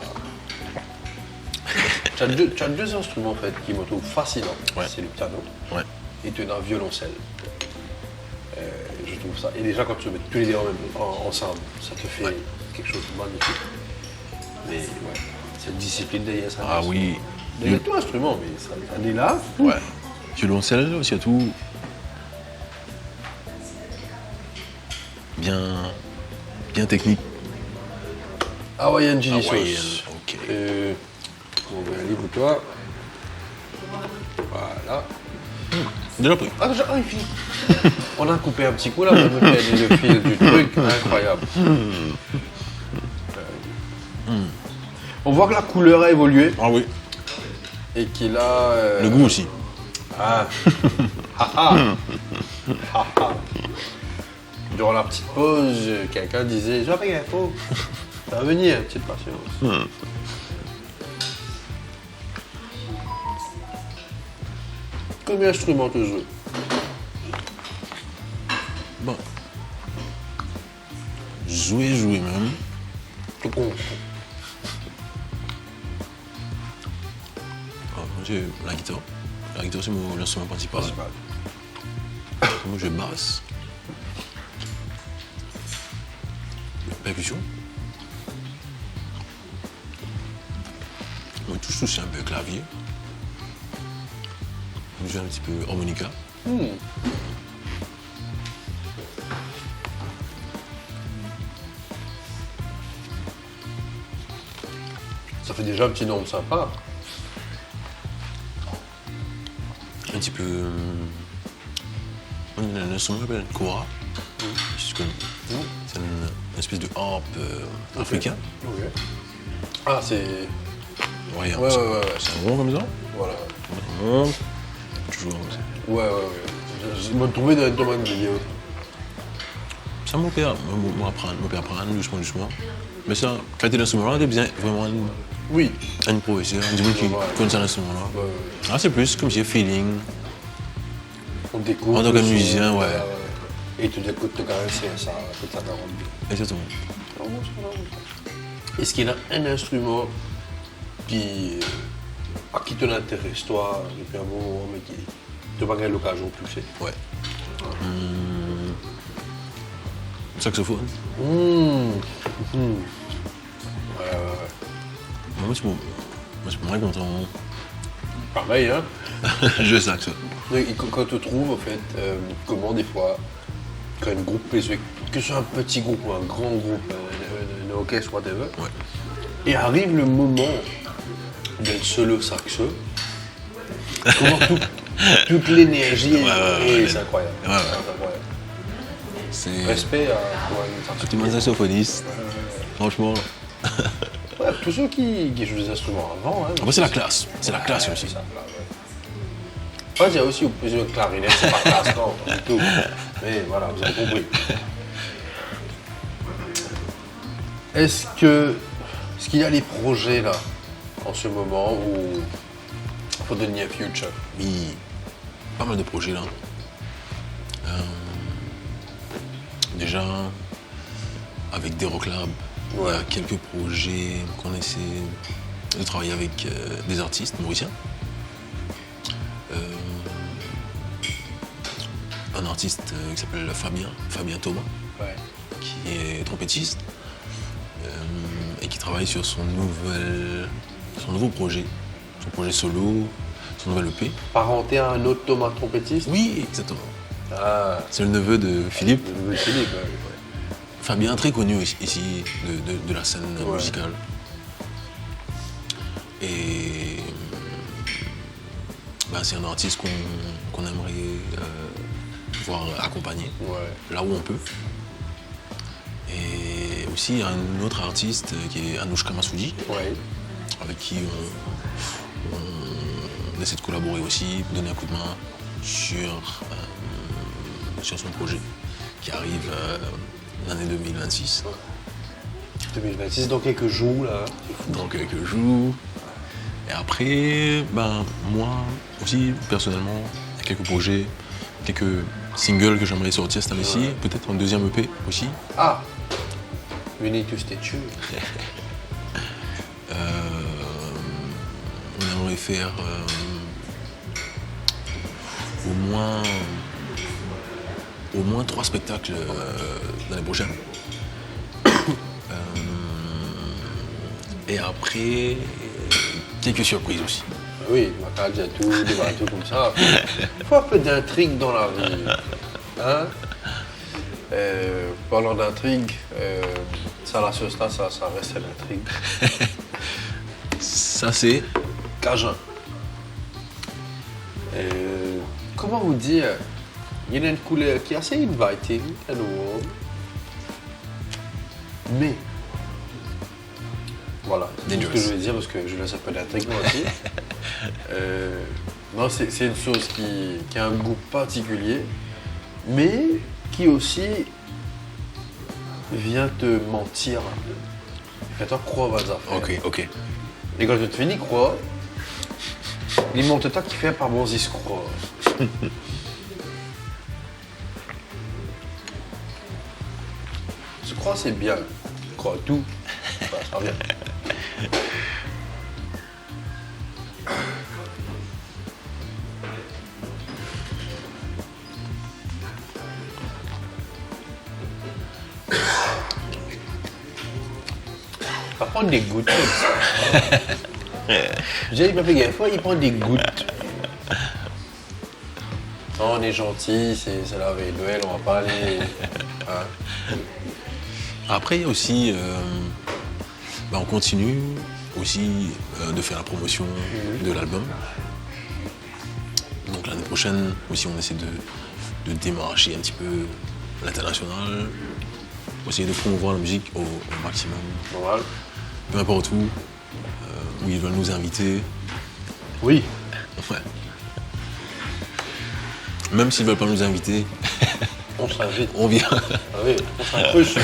Tu as deux instruments en fait qui me trouvent fascinants. Ouais. C'est le piano Ouais. et tu as un violoncelle. Je trouve ça. Et déjà quand tu mets tous les deux ensemble, ça te fait quelque chose de magnifique. Mais ouais, cette discipline derrière ça. Ah oui. Derrière tout instrument, mais ça est là. Ouais. Violoncelle surtout. Bien technique. Hawaiian chili Hawaiian, sauce. ok. Bon, ben, livre-toi. Voilà. Déjà pris. Ah, déjà, il finit. On a coupé un petit coup là, on a fait le fil du truc, incroyable. On voit que la couleur a évolué Ah oui. et qu'il a. Le goût aussi. Ah. Ah, ah. Ah, ah. Durant la petite pause, quelqu'un disait je vais payer un pot. Ça va venir, petite patience. Combien d'instruments tu joues? Bon. Jouer même. Tout compte. Ah, moi, j'ai la guitare. La guitare, c'est mon instrument principal. Moi, je basse. Percussion. Moi, je touche un peu clavier. Je joue un petit peu harmonica. Ça fait déjà un petit nombre sympa. Un petit peu. On a un instrument qui s'appelle une kora. Si tu connais. C'est une espèce de harpe africain. Ok. Ah, c'est. Ouais, Ouais. c'est un rond comme ça. Voilà. Un rond. Toujours comme ça. Ouais. Je me trouvais dans une demande de vidéo. Ça mon père apprend doucement. Mais ça, quand tu es l'instrument là, tu as besoin vraiment Oui. d'un professeur, du monde qui connaît ça l'instrument là. Ouais. Ah, c'est plus comme si feeling. On découvre. En tant que musicien, ouais. Et tu écoutes quand même, c'est ça, tout ça t'arrange bien. Exactement. Est-ce qu'il y a un instrument à qui te l'intéresse, toi, depuis un bon moment, mais qui te pas gagné l'occasion de toucher? Ouais. Saxophone. Moi, c'est pour moi content. Pareil, hein. Je saxophone. Et quand tu trouves, en fait, comment des fois, quand un groupe, que ce soit un petit groupe ou un grand groupe, un orchestre, whatever, Ouais. et arrive le moment d'un solo saxo, comment toute l'énergie c'est incroyable. Ouais, ouais. C'est incroyable. C'est. Respect à toi, une saxo. Tout le monde saxophoniste. Franchement. Ouais, tous ceux qui jouent des instruments avant. Hein, Après, c'est la classe. C'est la classe aussi. c'est ça, là, ouais. Ouais, il y a aussi plusieurs clarinettes, c'est pas classe, non, pas du tout. Mais voilà, vous avez compris. Est-ce qu'il y a des projets là, en ce moment, ou for the near future? Oui. Pas mal de projets là. Déjà, avec Dero Club, il y a quelques projets qu'on essaie de travailler avec des artistes mauriciens. Un artiste qui s'appelle Fabien Thomas, Ouais. qui est trompettiste et qui travaille sur son nouveau projet, son projet solo, son nouvel EP. Parenté à un autre Thomas trompettiste? Oui, exactement. Ah, C'est le neveu de Philippe. le nouveau Philippe, ouais. Fabien, très connu ici de la scène musicale. Et c'est un artiste qu'on aimerait voir accompagner là où on peut. Et aussi, il y a un autre artiste qui est Anouchka Massoudi, Ouais. avec qui on essaie de collaborer aussi, donner un coup de main sur son projet qui arrive l'année 2026. 2026, dans quelques jours, là. Dans quelques jours. Et après, moi aussi, personnellement, il y a quelques projets, quelques singles que j'aimerais sortir cette année-ci, peut-être un deuxième EP aussi. Ah, we need to stay tuned. On aimerait faire au moins 3 spectacles l'année prochaine. Et après, quelques surprises aussi. Oui, Macal, il y a tout, des bateaux comme ça. Il faut un peu d'intrigue dans la vie. Hein? Parlant d'intrigue, ça, là, ce stade, ça reste l'intrigue. Ça, c'est Cajun. comment vous dire, il y a une couleur qui est assez inviting and warm. Mais, voilà, c'est tout ce que je veux dire parce que je laisse un peu d'intrigue moi aussi. Non, c'est une sauce qui a un goût particulier, mais qui aussi vient te mentir un peu. Fais-toi croire à ça. Ok. Et quand tu te finis croire, il monte toi qui fait par bon se croire. Se croire c'est bien. Croire tout, ça revient. Il va prendre des gouttes comme ça. J'ai pas fait gaffe, il prend des gouttes. Non, on est gentil, c'est la veille de Noël, on va pas aller. Hein. Après, il y a aussi, on continue aussi de faire la promotion de l'album. Donc l'année prochaine aussi, on essaie de démarcher un petit peu l'international, essayer de promouvoir la musique au maximum. Normal. Peu importe où ils veulent nous inviter. Oui. Ouais. Même s'ils ne veulent pas nous inviter, on s'invite. On vient. Ah oui, on s'accroche.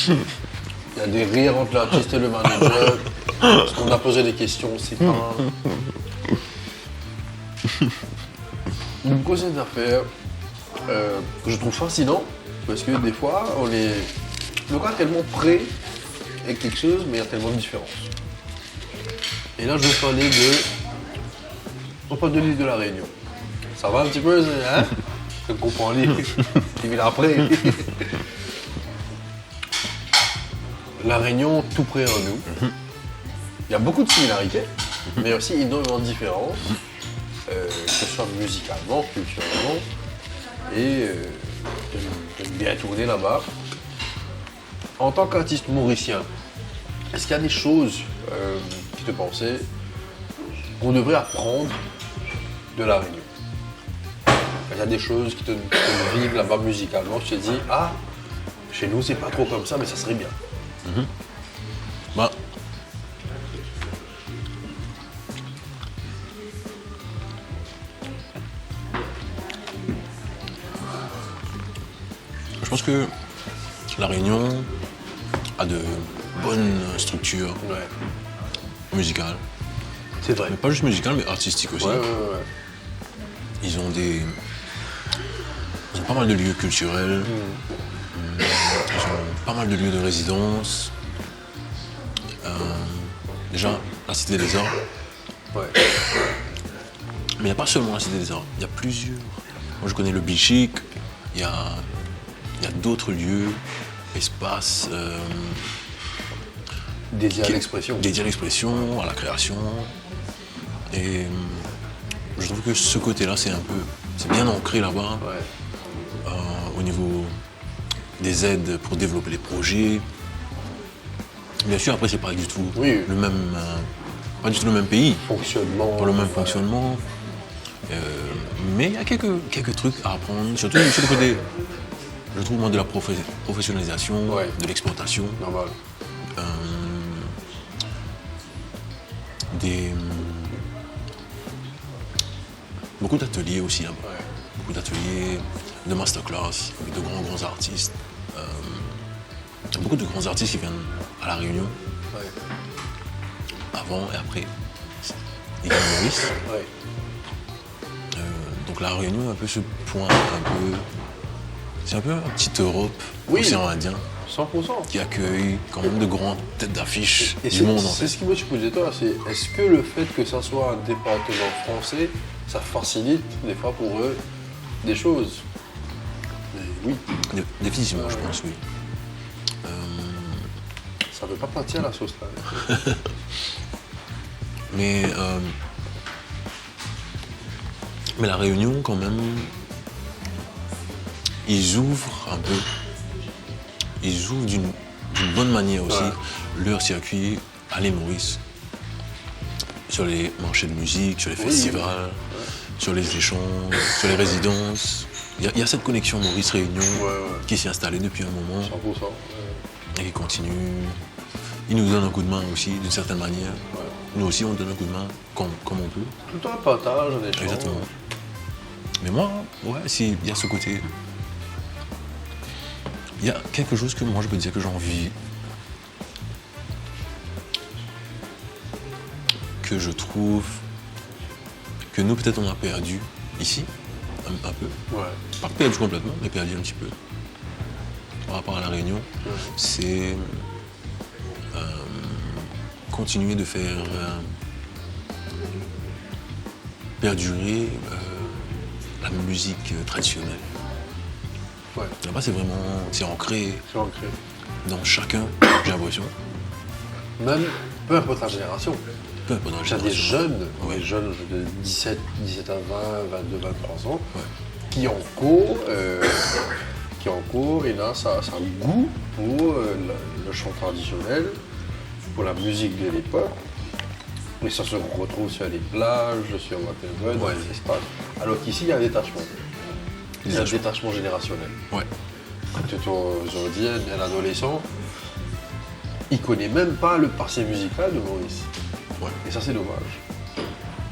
Il y a des rires entre l'artiste et le manager. Parce qu'on a posé des questions, c'est pas. Une cause d'affaires que je trouve fascinant. Parce que des fois, on est. Le gars tellement près est quelque chose, mais il y a tellement de différences. Et là, je vais parler de. On parle de l'île de la Réunion. Ça va un petit peu, hein? Je comprends l'île. Tu vis après. La Réunion, tout près en nous. Il y a beaucoup de similarités, mais aussi énormément de différences, que ce soit musicalement, culturellement. Et j'aime bien tourner là-bas. En tant qu'artiste mauricien, est-ce qu'il y a des choses qui te pensaient qu'on devrait apprendre de la Réunion? Il y a des choses qui te vivent là-bas musicalement, tu te dis, ah, chez nous c'est pas trop comme ça, mais ça serait bien. Bah, je pense que la Réunion a de bonnes structures musicales. C'est vrai. Mais pas juste musicales, mais artistiques aussi. Ouais. Ils ont pas mal de lieux culturels. Ils ont pas mal de lieux de résidence. Déjà, la Cité des Arts. Ouais. Mais il n'y a pas seulement la Cité des Arts, il y a plusieurs. Moi, je connais le Bichic, il y a d'autres lieux, espaces dédiés à l'expression. Dédiés à l'expression, à la création. Et je trouve que ce côté-là, c'est bien ancré là-bas. Ouais. Au niveau des aides pour développer les projets. Bien sûr, après, c'est pas du tout le même, pas du tout le même pays. Fonctionnement. Pas le même fonctionnement. Mais il y a quelques trucs à apprendre, surtout sur le côté, je trouve, moi, de la professionnalisation, de l'exportation. Normal. Beaucoup d'ateliers aussi là-bas. Beaucoup d'ateliers, de masterclass avec de grands artistes. Il y a beaucoup de grands artistes qui viennent à La Réunion. Avant et après. Ils viennent à Maurice. Donc La Réunion, un peu ce point, c'est un peu une petite Europe, océan Indien. 100%. Qui accueille quand même de grandes têtes d'affiche du monde. C'est ce qui me posait toi, c'est est-ce que le fait que ça soit un département français, ça facilite des fois pour eux des choses? Oui. Définitivement, je pense, oui. Ça veut pas partir la sauce là. Mais La Réunion, quand même, ils ouvrent un peu. Ils ouvrent d'une bonne manière aussi leur circuit à l'île Maurice, sur les marchés de musique, sur les festivals, sur les échanges, sur les résidences. Il y a cette connexion Maurice-Réunion qui s'est installée depuis un moment 100%. et qui continue. Il nous donne un coup de main aussi, d'une certaine manière. Nous aussi, on donne un coup de main comme on peut. Tout le temps un partage, un échange. Exactement. Mais moi, ouais, il y a ce côté. Il y a quelque chose que moi, je peux dire que j'envie. Que je trouve que nous, peut-être, on a perdu ici, un peu. Ouais. Pas perdu complètement, mais perdu un petit peu. Par rapport à la Réunion, c'est continuer de faire perdurer la musique traditionnelle. Ouais. Là-bas, c'est ancré C'est ancré. dans chacun, j'ai l'impression. Même, peu importe la génération. Peu importe dans la J'ai des génération. jeunes, Ouais. des jeunes de 17 à 20, 22, 23 ans, qui ont cours, et là, ça a le goût pour le chant traditionnel, pour la musique de l'époque. Et ça se retrouve sur les plages, sur Waterville, dans les espaces. Alors qu'ici, il y a un détachement. Il y a un détachement générationnel. Ouais. Quand aujourd'hui, un adolescent, il ne connaît même pas le passé musical de Maurice. Ouais. Et ça, c'est dommage.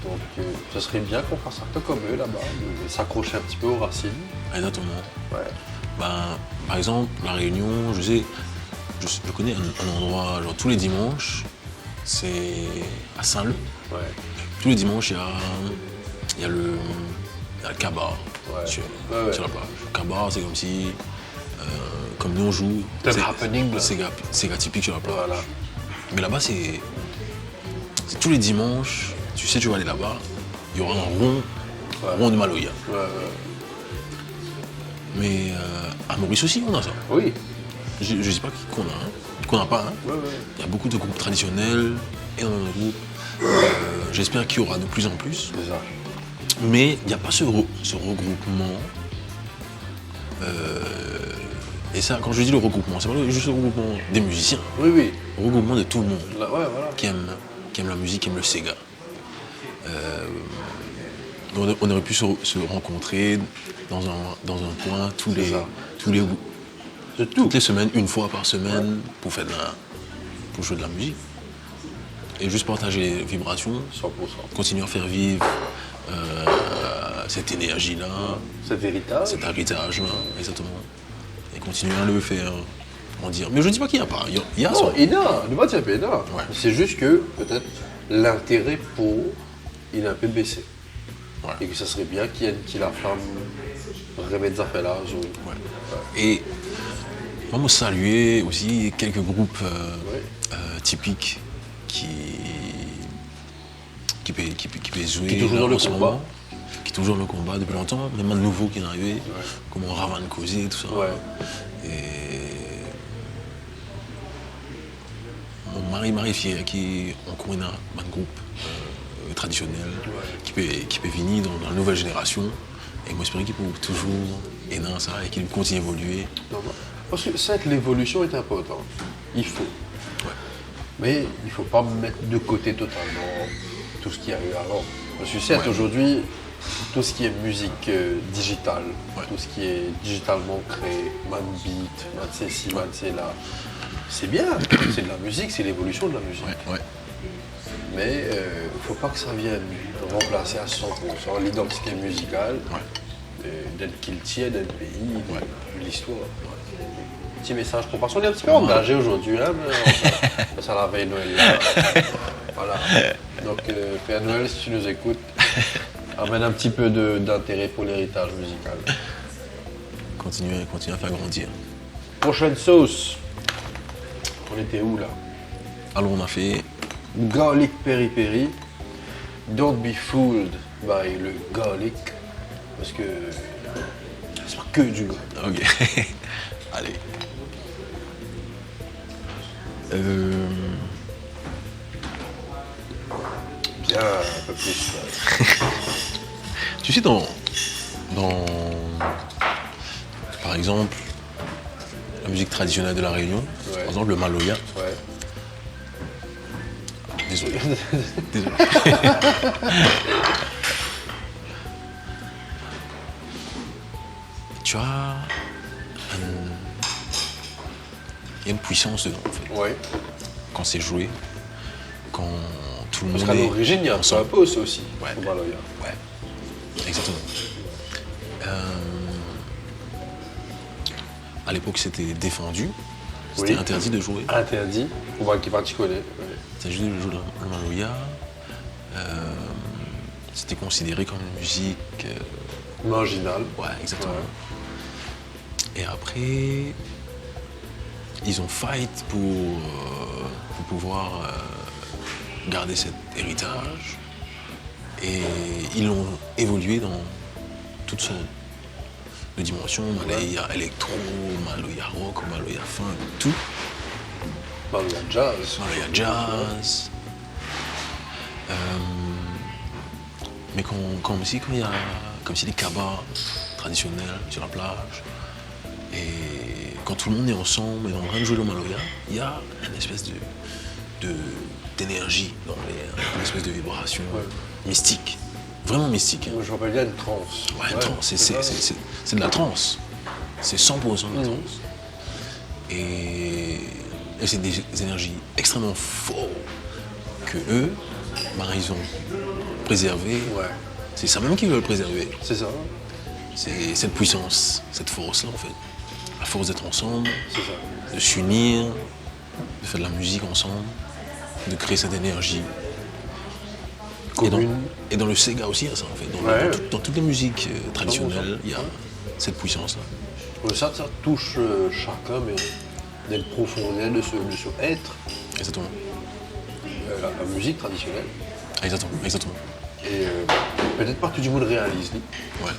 Donc, ce serait bien qu'on fasse un peu comme eux là-bas, de s'accrocher un petit peu aux racines. Exactement. Ouais. Ben, par exemple, la Réunion, je connais un endroit, genre tous les dimanches, c'est à Saint-Leu. Ouais. Tous les dimanches, il y a le cabaret Ouais. sur Ouais, ouais. la plage. Le cabaret, c'est comme si, comme nous on joue, C'est un happening, là. c'est gars typique sur la plage. Voilà. Mais là-bas, c'est tous les dimanches, tu sais, tu vas aller là-bas, il y aura un rond de Maloya. Ouais, ouais. Mais à Maurice aussi, on a ça. Oui. Je ne dis pas qu'on n'a pas. Hein. Ouais, ouais. Il y a beaucoup de groupes traditionnels, énormément de groupes. J'espère qu'il y aura de plus en plus. C'est ça. Mais il n'y a pas ce regroupement. Et ça, quand je dis le regroupement, c'est pas juste le regroupement des musiciens. Oui, oui. Le regroupement de tout le monde Là, ouais, voilà. qui aime la musique, qui aime le Sega. On aurait pu se rencontrer dans un coin C'est ça. toutes les semaines, une fois par semaine, pour jouer de la musique. Et juste partager les vibrations, 100%. continuer à faire vivre cette énergie-là, C'est véritable. cet héritage-là, exactement. Et continuer à le faire, en dire. Mais je ne dis pas qu'il n'y a pas, il y a Non, ça. il y a, ne pas dire qu'il y en a. Ouais. C'est juste que peut-être l'intérêt pour, il a un peu baissé. Ouais. Et que ça serait bien qu'il la flamme remettre des affaires là. Ouais. Et on va saluer aussi quelques groupes typiques qui peut jouer Qui est toujours dans le en ce combat. moment, qui est toujours dans le combat depuis longtemps, même un nouveau qui est arrivé, comme Ravan Kozé, tout ça. Ouais. Et mon mari fier qui on connaît un groupe traditionnel qui peut venir dans la nouvelle génération. Et moi j'espère qu'il peut toujours aider dans ça et qu'il continue à évoluer. Non, non. Parce que certes, l'évolution est importante. Il faut. Mais il ne faut pas mettre de côté totalement tout ce qu'il y a eu avant. Parce que certes, aujourd'hui, tout ce qui est musique digitale, tout ce qui est digitalement créé, man beat, man ceci, man là, c'est bien. C'est de la musique, c'est l'évolution de la musique. Ouais. Mais il ne faut pas que ça vienne remplacer à 100% l'identité musicale d'un culture, d'un pays, de l'histoire. Petit message pour passer. On est un petit peu engagé aujourd'hui, hein, mais ça la veille Noël là. Voilà. Donc Père Noël, si tu nous écoutes, amène un petit peu d'intérêt pour l'héritage musical. Continuer à faire grandir. Prochaine sauce. On était où là? Alors on a fait Garlic peri peri. Don't be fooled by le garlic. Parce que c'est pas que du garlic. Ok. Allez. Bien, un peu plus. Tu sais, dans par exemple, la musique traditionnelle de la Réunion, par exemple le Maloya, Ouais. Désolé. Désolé. Tu as il y a une puissance dedans, en fait. Ouais. Quand c'est joué, quand tout le Parce monde qu'à est l'origine, il y a un ensemble. pause aussi. Ouais. Au Maloya. Ouais, exactement. À l'époque, c'était défendu. C'était Oui. interdit de jouer. Interdit. Pour moi qui tu connais. Ouais. C'était juste de jouer le maloya. C'était considéré comme une musique. Marginal. Ouais, exactement. Ouais. Et après, ils ont fight pour pouvoir garder cet héritage. Et ils l'ont évolué dans toutes sortes de dimensions. Maloya électro, maloya rock, maloya funk, tout. Maloya jazz. Maloya jazz. Mais comme si il y a comme si des cabas traditionnels sur la plage. Et quand tout le monde est ensemble et en train de jouer le maloya, il y a une espèce d'énergie dans l'air, une espèce de vibration mystique. Vraiment mystique. Hein. Moi, je rappelle bien une transe. Ouais, une transe, c'est de la transe. C'est 100% de la transe. Et c'est des énergies extrêmement fortes que eux, ils ont préservé. Ouais. C'est ça même qu'ils veulent préserver. C'est ça. C'est cette puissance, cette force-là en fait. La force d'être ensemble, C'est ça. de s'unir, de faire de la musique ensemble, de créer cette énergie. Commune. Et dans le Sega aussi, il y a ça en fait. Dans toutes les musiques traditionnelles, il y a cette puissance-là. Ça touche chacun, mais d'une profondeur de ce être, Exactement. la musique traditionnelle. Exactement. Exactement. Et peut-être pas tout le monde réalise, Ouais.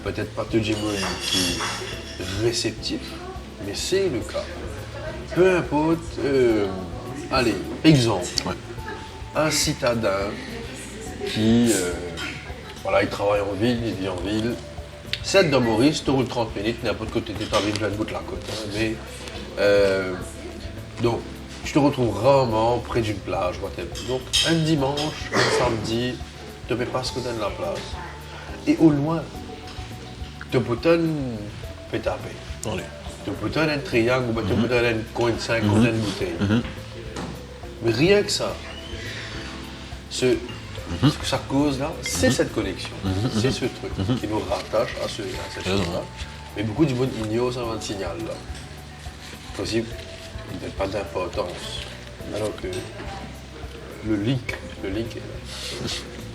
peut-être pas tout le monde qui est réceptif, mais c'est le cas. Peu importe, allez, exemple, Ouais. un citadin qui, voilà, il travaille en ville, il vit en ville. 7 dans Maurice, tu roules 30 minutes, n'importe côté, tu arrives à bout de la côte. Hein, mais, donc, je te retrouve rarement près d'une plage, whatever. Donc, un dimanche, un samedi, tu ne fais pas ce que donne la place. Et au loin, tu peux fait taper. Allez. Tu peux un triangle, ou tu peux un coin de 5 ou une bouteille. Mais rien que ça, ce que ça cause là, c'est cette connexion, c'est ce truc qui nous rattache à cette chose-là. Mais beaucoup du monde ignore ça dans signal là. Possible, il n'a pas d'importance. Alors que le link est là.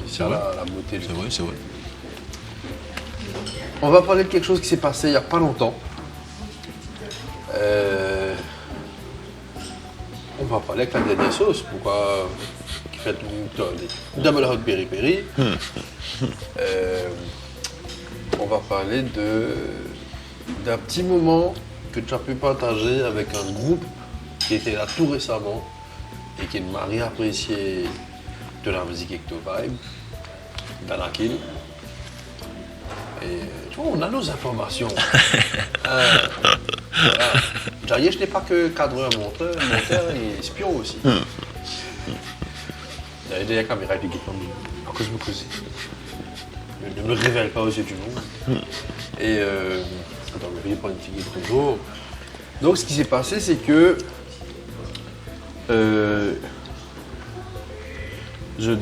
C'est ça la beauté du C'est vrai, c'est vrai. On va parler de quelque chose qui s'est passé il n'y a pas longtemps. On va parler avec la dernière sauce. Pourquoi qui fait double hot peri-peri. On va parler d'un petit moment que tu as pu partager avec un groupe qui était là tout récemment et qui m'a apprécié de la musique Ecto Vibe, d'Anakil. Et tu vois, on a nos informations. Je n'ai pas que cadreur, monteur et espion aussi. Il y a des caméras qui sont à cause de me causer. Ne me révèle pas aux yeux du monde. Et attends, mais il pas une figure toujours. Donc ce qui s'est passé, c'est que je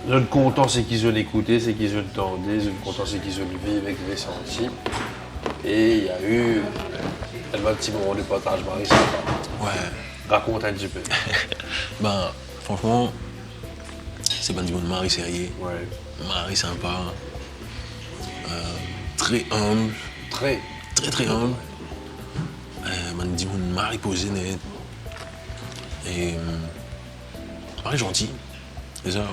ne content c'est qu'ils ont écouté, c'est qu'ils ont entendu, je ne content c'est qu'ils ont vécu avec les sentis. Et il y a eu un petit moment de partage, Marie, sympa. Ouais. Raconte un petit peu. Ben, franchement, c'est pas du monde Marie sérieux. Ouais. Marie sympa. Très humble. Très. Très humble. Man dit monde Marie posé net. Et Marie gentil. Déjà,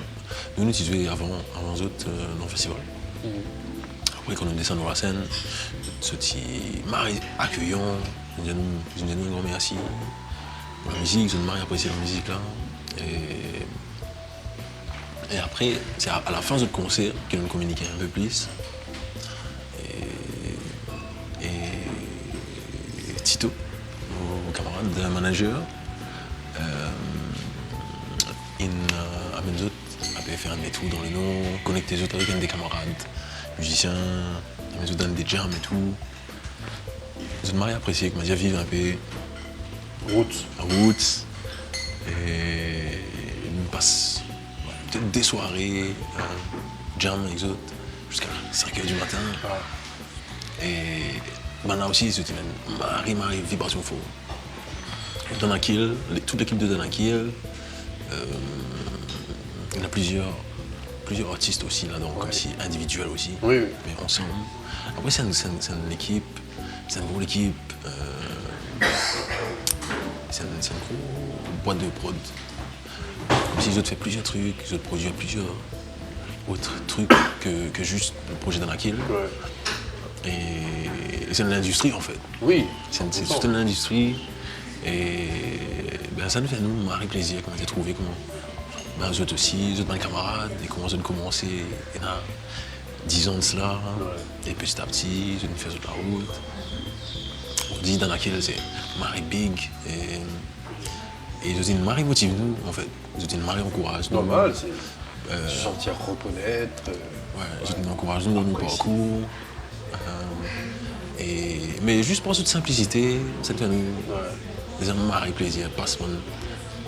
nous utilisons avant les autres dans le festival. Après, quand on descend dans la scène, ce petit Marie accueillant, nous disons un grand merci pour la musique, nous Marie apprécié la musique là. Et après, c'est à la fin de ce concert qu'ils nous communiquaient un peu plus. Et Tito, mon camarade, manager, amène les autres, après faire un tout dans le nom, connecter les autres avec des camarades, musiciens, amène les autres dans des jams et tout. Les autres m'ont apprécié, que m'a dit à vivre un peu Route. la route. Et on passe peut-être des soirées, jam avec les autres, jusqu'à 5h du matin. Et maintenant aussi, c'était Marie, vibration fort. Danakil, toute l'équipe de Danakil, il y a plusieurs artistes aussi là-dedans, comme si individuels aussi, Oui. mais ensemble. Après, c'est une équipe, c'est une grosse équipe, c'est une grosse boîte de prod. Comme si les autres font plusieurs trucs, les autres produisent plusieurs autres trucs que juste le projet Danakil. Ouais. Et c'est une industrie en fait. Oui. C'est toute une industrie. Et ben, ça nous fait nous marrer plaisir comment on a trouvé comment. Ben, eux autres aussi, eux autres mes camarades, et comment ils ont commencé il y a 10 ans de cela. Ouais. Et petit à petit, ils ont fait sur la route. On dit dans laquelle c'est marrer big. Et ils ont dit marrer motive nous en fait. Ils ont dit marrer encourage nous. Normal, c'est se sentir reconnaître. Ouais, ils ont dit encourage nous dans nos parcours. Mais juste pour cette simplicité, c'est nous. Ouais. Les hommes marrer plaisir, passe bon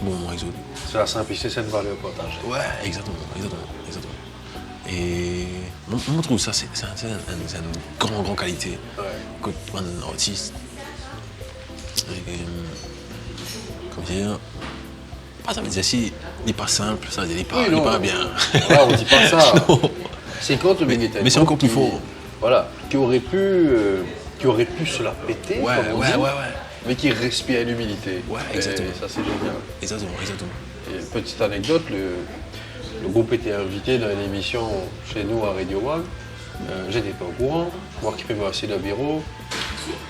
moment avec eux. C'est la simplicité, c'est une valeur partagée. Ouais, exactement. Et on trouve ça, c'est une grande qualité. Ouais. Quand un artiste, comment dire, pas ça veut dire si il n'est pas simple, ça veut dire il n'est pas bien. Voilà, on dit pas ça. Non. C'est quand le Mais c'est encore plus fort. Voilà, qui aurait pu se la péter, Ouais, comme on dit, ouais. mais qui respire l'humilité. Ouais, Et exactement. ça, c'est génial. Exactement. Et petite anecdote, le groupe était invité dans une émission chez nous à Radio One. J'étais pas au courant, moi qui fais aussi le bureau.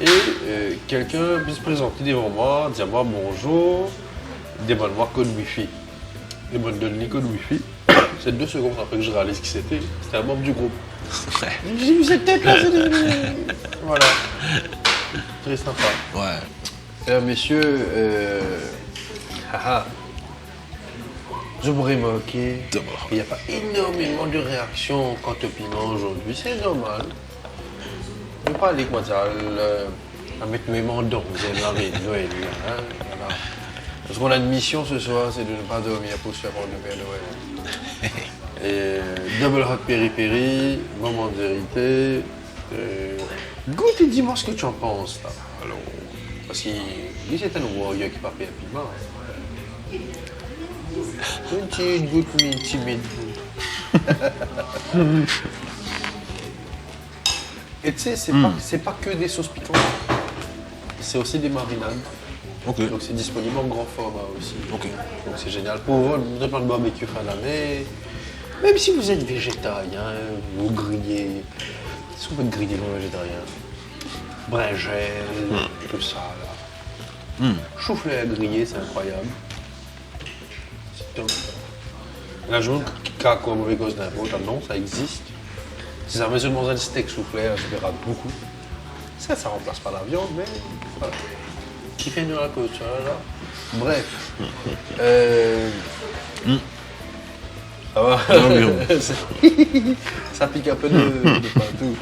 Et quelqu'un vient se présenter devant moi, dire moi bonjour, demande-moi code Wi-Fi. Il me donne le code Wi-Fi. C'est 2 secondes après que je réalise qui c'était. C'était un membre du groupe. Ouais. J'ai vu cette tête là, voilà. Très sympa. Ouais. Messieurs, je vous remarque qu'il n'y a pas énormément de réactions quant au piment aujourd'hui. C'est normal. Je ne vais pas aller comme ça, à mettre mes mains dans Noël. Hein, voilà. Parce qu'on a une mission ce soir, c'est de ne pas dormir pour se faire pour le Père Noël. Et Double Hot Péripérie, moment de vérité. Goûte et dis-moi ce que tu en penses là. Alors, parce qu'il c'est un warrior qui pas fait un piment. Une petite goutte, mais timide. Et tu sais, c'est pas que des sauces piquantes. C'est aussi des marinades. Ok. Donc c'est disponible en grand format aussi. Ok. Donc c'est génial. Pour vous, vous avez pas le barbecue fin d'année. Même si vous êtes végétarien, vous grillez. Qu'est-ce qu'on peut griller pour végétarien? Brinjelle, tout ça là. Chou-fleur à griller, c'est incroyable. C'est top. La journée qui a comme mauvais gosse d'impôt, non, ça existe. Si ça met dans un steak chou-fleur, je verrai beaucoup. Ça remplace pas la viande, mais voilà. Qui fait de la côte, là. Bref. Ça va. Ça pique un peu de partout.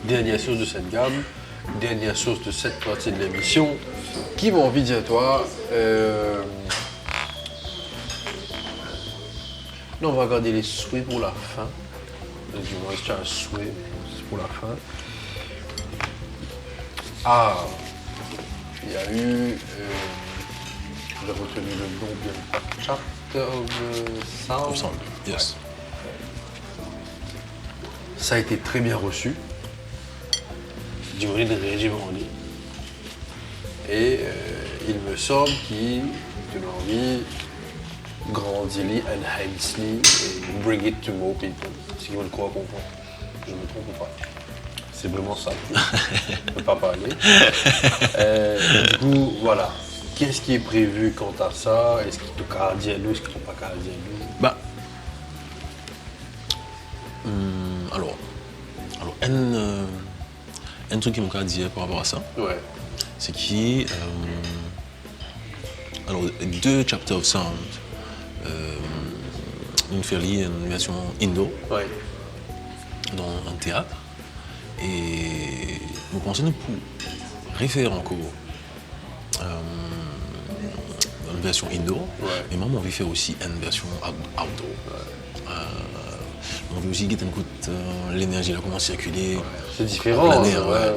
Dernière source de cette gamme, dernière source de cette partie de l'émission, qui m'a envie de dire toi. Non, on va garder les souhaits pour la fin. Du moins, si tu as un souhait, c'est pour la fin. Ah, il y a eu, j'ai retenu le nom bien, Chapter of Sound. Yes. Ça a été très bien reçu. Du vrai de régime en ligne. Et il me semble qu'il donne envie grandir, enhance-les et bring it to more people. Si vous le croyez comprendre. Je me trompe pas. C'est vraiment ça. Je ne peux pas parler. Du coup, voilà. Qu'est-ce qui est prévu quant à ça? Est-ce qu'il te cardi à nous? Est-ce qu'il ne pas cardi à nous? Bah. Alors, un truc qui m'a dit par rapport à ça, Ouais. c'est que alors, 2 Chapter of Sound. Une Fairly, une version indo, Ouais. dans un théâtre. Et nous pensons pour refaire encore une version indo, mais moi, on veut faire aussi une version outdoor. On veut aussi qu'il écoute l'énergie, là, comment circuler. C'est différent. En plein air, ouais.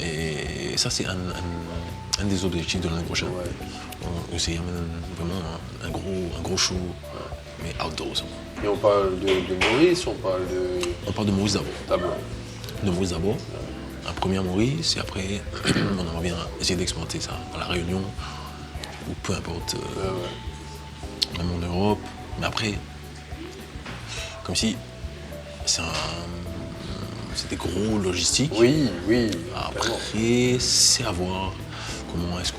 Et ça, c'est un des objectifs de l'année prochaine. On essaie vraiment un gros show, mais outdoor. Et on parle de Maurice, on parle de... On parle de Maurice d'abord. D'abord. De Maurice d'abord. Un premier à Maurice, et après, on en revient essayer d'exploiter ça à La Réunion, ou peu importe, même en Europe. Mais après, comme si c'est des gros logistiques. Oui. Après, c'est à voir comment est-ce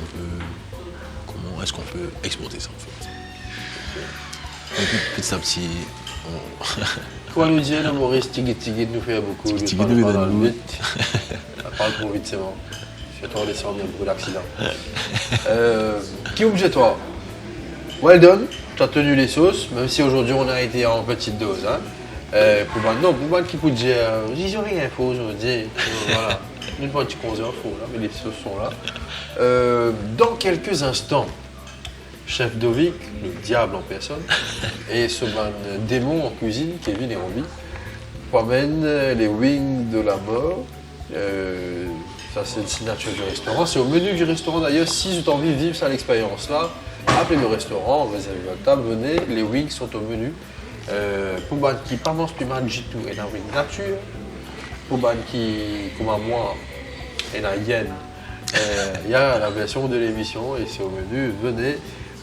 qu'on peut exporter ça en fait. Et puis, petit à petit, Quoi nous dire de Maurice Tigui nous fait beaucoup. Tigui Parle nous pas fait dans le beaucoup. vite. Ça parle trop vite, c'est bon. Je vais t'en laisser en beaucoup d'accidents. Qui objet toi? Well done, tu as tenu les sauces, même si aujourd'hui on a été en petite dose. Hein. Pour moi qui peut dire, j'ai rien info aujourd'hui. Voilà. Une fois que tu causes info là, mais les sauces sont là. Dans quelques instants, Chef Dovic, le diable en personne, et ce démon en cuisine, Kevin et Roby, promènent les wings de la mort. Ça, c'est le signature du restaurant. C'est au menu du restaurant d'ailleurs. Si vous avez envie de vivre ça, l'expérience-là, appelez le restaurant, réservez votre table, venez. Les wings sont au menu. Pour ceux qui ne mangent plus mal du tout, et la wing nature. Pour ceux qui, comme moi, et la yen, il y a la version de l'émission et c'est au menu. Venez.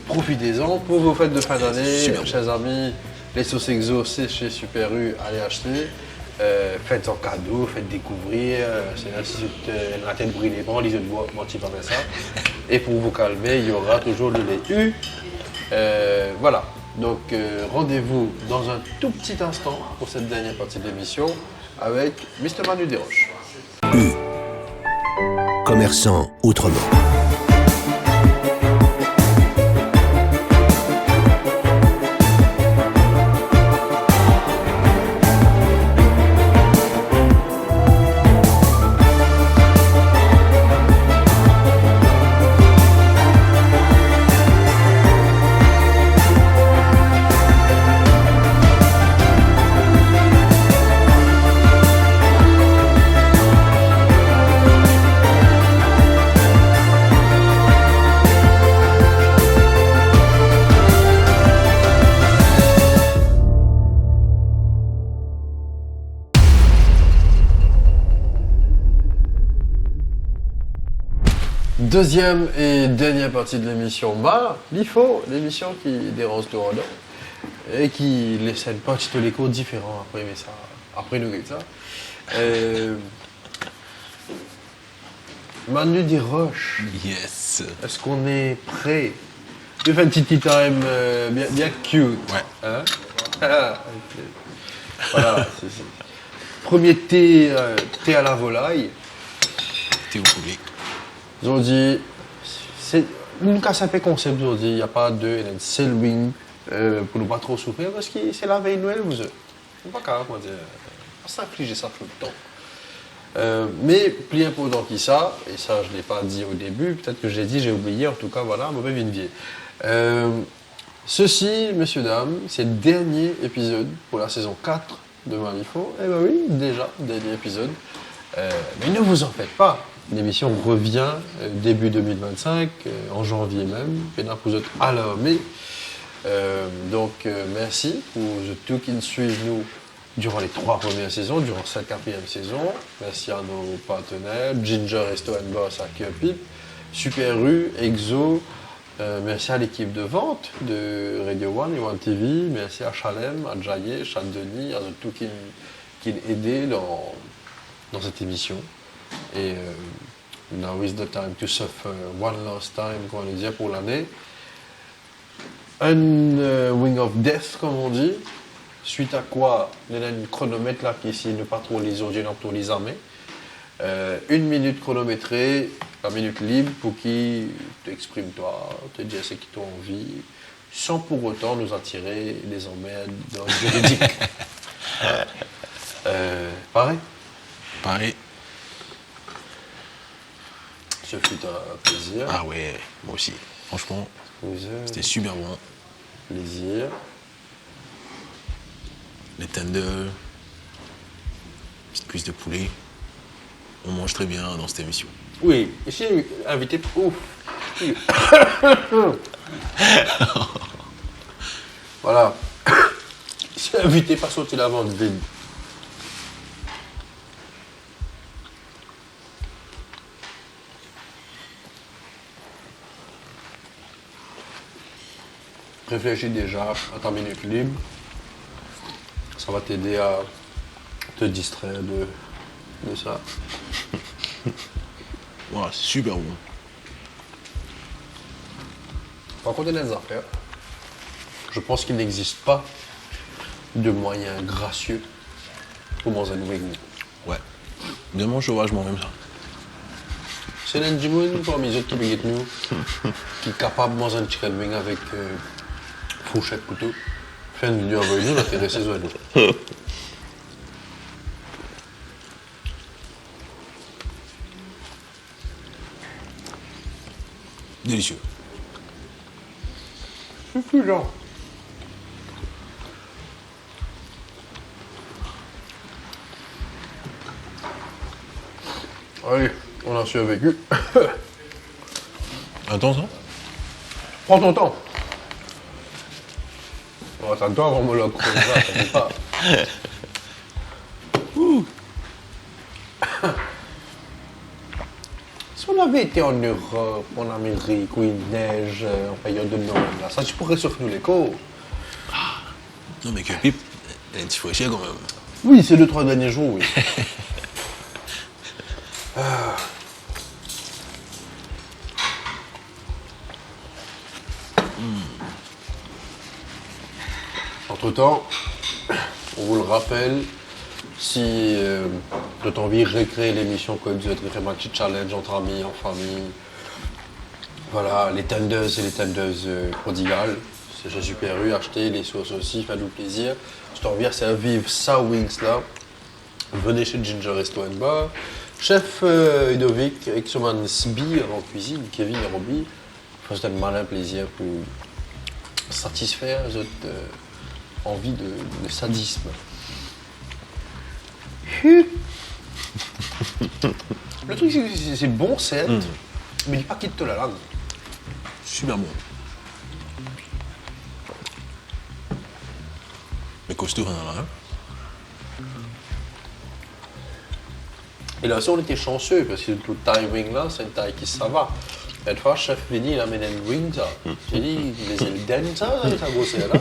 Profitez-en pour vos fêtes de fin d'année, chers amis. Les sauces exo, c'est chez Super U, allez acheter. Faites en cadeau, faites découvrir. C'est là si la tête brûlée, bon, les yeux de bois, menti pas ça. Et pour vous calmer, il y aura toujours le lait U. Voilà. Donc rendez-vous dans un tout petit instant pour cette dernière partie de l'émission avec Mr Manu Desroches. U. Commerçant autrement. Deuxième et dernière partie de l'émission, l'IFO, l'émission qui dérange tout le monde et qui laisse une partie de l'écho différent après nous ça. Manu Desroches, yes. est-ce qu'on est prêt? Je fais un petit time bien cute. Ouais. Hein? Voilà, c'est. Premier thé à la volaille. Thé au poulet. Ils ont dit, c'est une casse à concept, ils ont dit, il n'y a pas de seul wing pour ne pas trop souffrir parce que c'est la veille Noël, vous êtes. C'est pas grave, moi, dire, pas s'affliger ça tout le temps. Mais plus important que ça, et ça je ne l'ai pas dit au début, peut-être que j'ai dit, j'ai oublié, en tout cas, voilà, mauvais vivier. Ceci, messieurs, dames, c'est le dernier épisode pour la saison 4 de Malifaux. Eh ben oui, déjà, dernier épisode. Mais ne vous en faites pas. L'émission revient début 2025, en janvier même. Maintenant, vous êtes alarmés. Donc, merci pour tous qui nous suivent nous durant les 3 premières saisons, durant cette 4e saison. Merci à nos partenaires, Ginger Resto & Boss à Kirpip, Super U, Exo. Merci à l'équipe de vente de Radio One et One TV. Merci à Chalem, à Jaye, Chad-Denis, à tous qui nous aidé dans cette émission. Et now is the time to suffer one last time, comme on le dit, pour l'année. Un wing of death, comme on dit. Suite à quoi, il y a un chronomètre là qui ici, ne pas trop les audiences, pour les armées. 1 minute chronométrée, Ta minute libre pour qui t'exprimes-toi, te dire ce qui t'ont envie, sans pour autant nous attirer des emmerdes d'ordre juridique. Pareil. Pareil. Ce fut un plaisir. Ah ouais, moi aussi. Franchement, c'était super bon. Plaisir. Les tenders, petite cuisse de poulet. On mange très bien dans cette émission. Oui, ici, invité. Ouf. Voilà. Ici, invité, pas sauter la vente vide. Réfléchis déjà à ta minute libre. Ça va t'aider à te distraire de ça. Voilà, c'est super bon. Par contre, il y a des affaires. Je pense qu'il n'existe pas de moyen gracieux pour manger un wing. Ouais. Bien mon sauvagement même ça. C'est l'un du monde parmi les autres qui veulent nous, qui est capable de manger un chicken wing avec fourchette couteau. Faire une vidéo avec nous, l'intéresser sur nous. Délicieux. Suffisant. Allez, on a survécu. Intense, hein? Prends ton temps. On va attendre avant de me le creuser, t'inquiète pas. Si on avait été en Europe, en Amérique, où il neige, en période de Noël, là, ça tu pourrais sur nous l'écho. Non mais que pipe, elle est un petit fraîcheur quand même. Oui, c'est 2-3 derniers jours, oui. Entre-temps, on vous le rappelle, si vous avez envie de recréer l'émission, que vous êtes vraiment un petit challenge entre amis, en famille, voilà, les tenders et les tenders prodigales, c'est chez Super U, achetez les sauces aussi, faites-nous plaisir. Si tu as envie de servir ça wings là, venez chez Ginger Resto and Bar. Chef Ludovic, avec son man Sbi en cuisine, Kevin et Robbie, faites un malin plaisir pour satisfaire votre envie de sadisme. Le truc, c'est bon, certes, mais il pas quitte la langue. Super bon. Mais costaud, on en a un. Et là, si on était chanceux, parce que tout le timing là, c'est une taille qui ça va. Cette fois, chef Vinny, il amène un wing, ça. J'ai dit, les Elden, ça grossait là.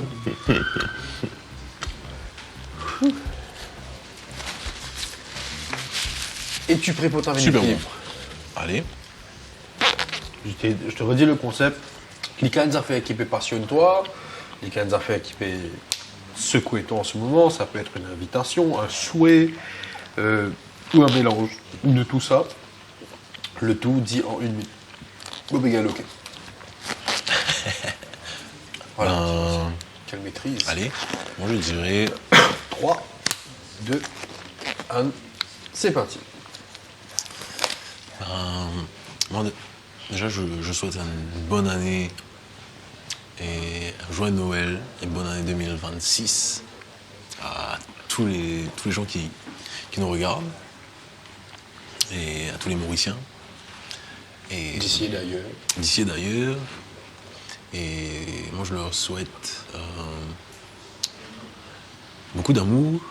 Et tu prêt pour ta minute Super bon. libre? Allez. Je te redis le concept. Cliquez des affaires équipées passionne-toi. Cliquez des affaires équipées secouez-toi en ce moment. Ça peut être une invitation, un souhait, ou un mélange de tout ça. Le tout dit en 1 minute. Bobégal, ok. Voilà. Quelle maîtrise. Allez. Moi je dirais 3, 2, 1. C'est parti. moi, déjà je souhaite une bonne année et un joyeux Noël et bonne année 2026 à tous les gens qui nous regardent et à tous les Mauriciens. D'ici et d'ailleurs. D'ici et d'ailleurs. Et moi, je leur souhaite beaucoup d'amour.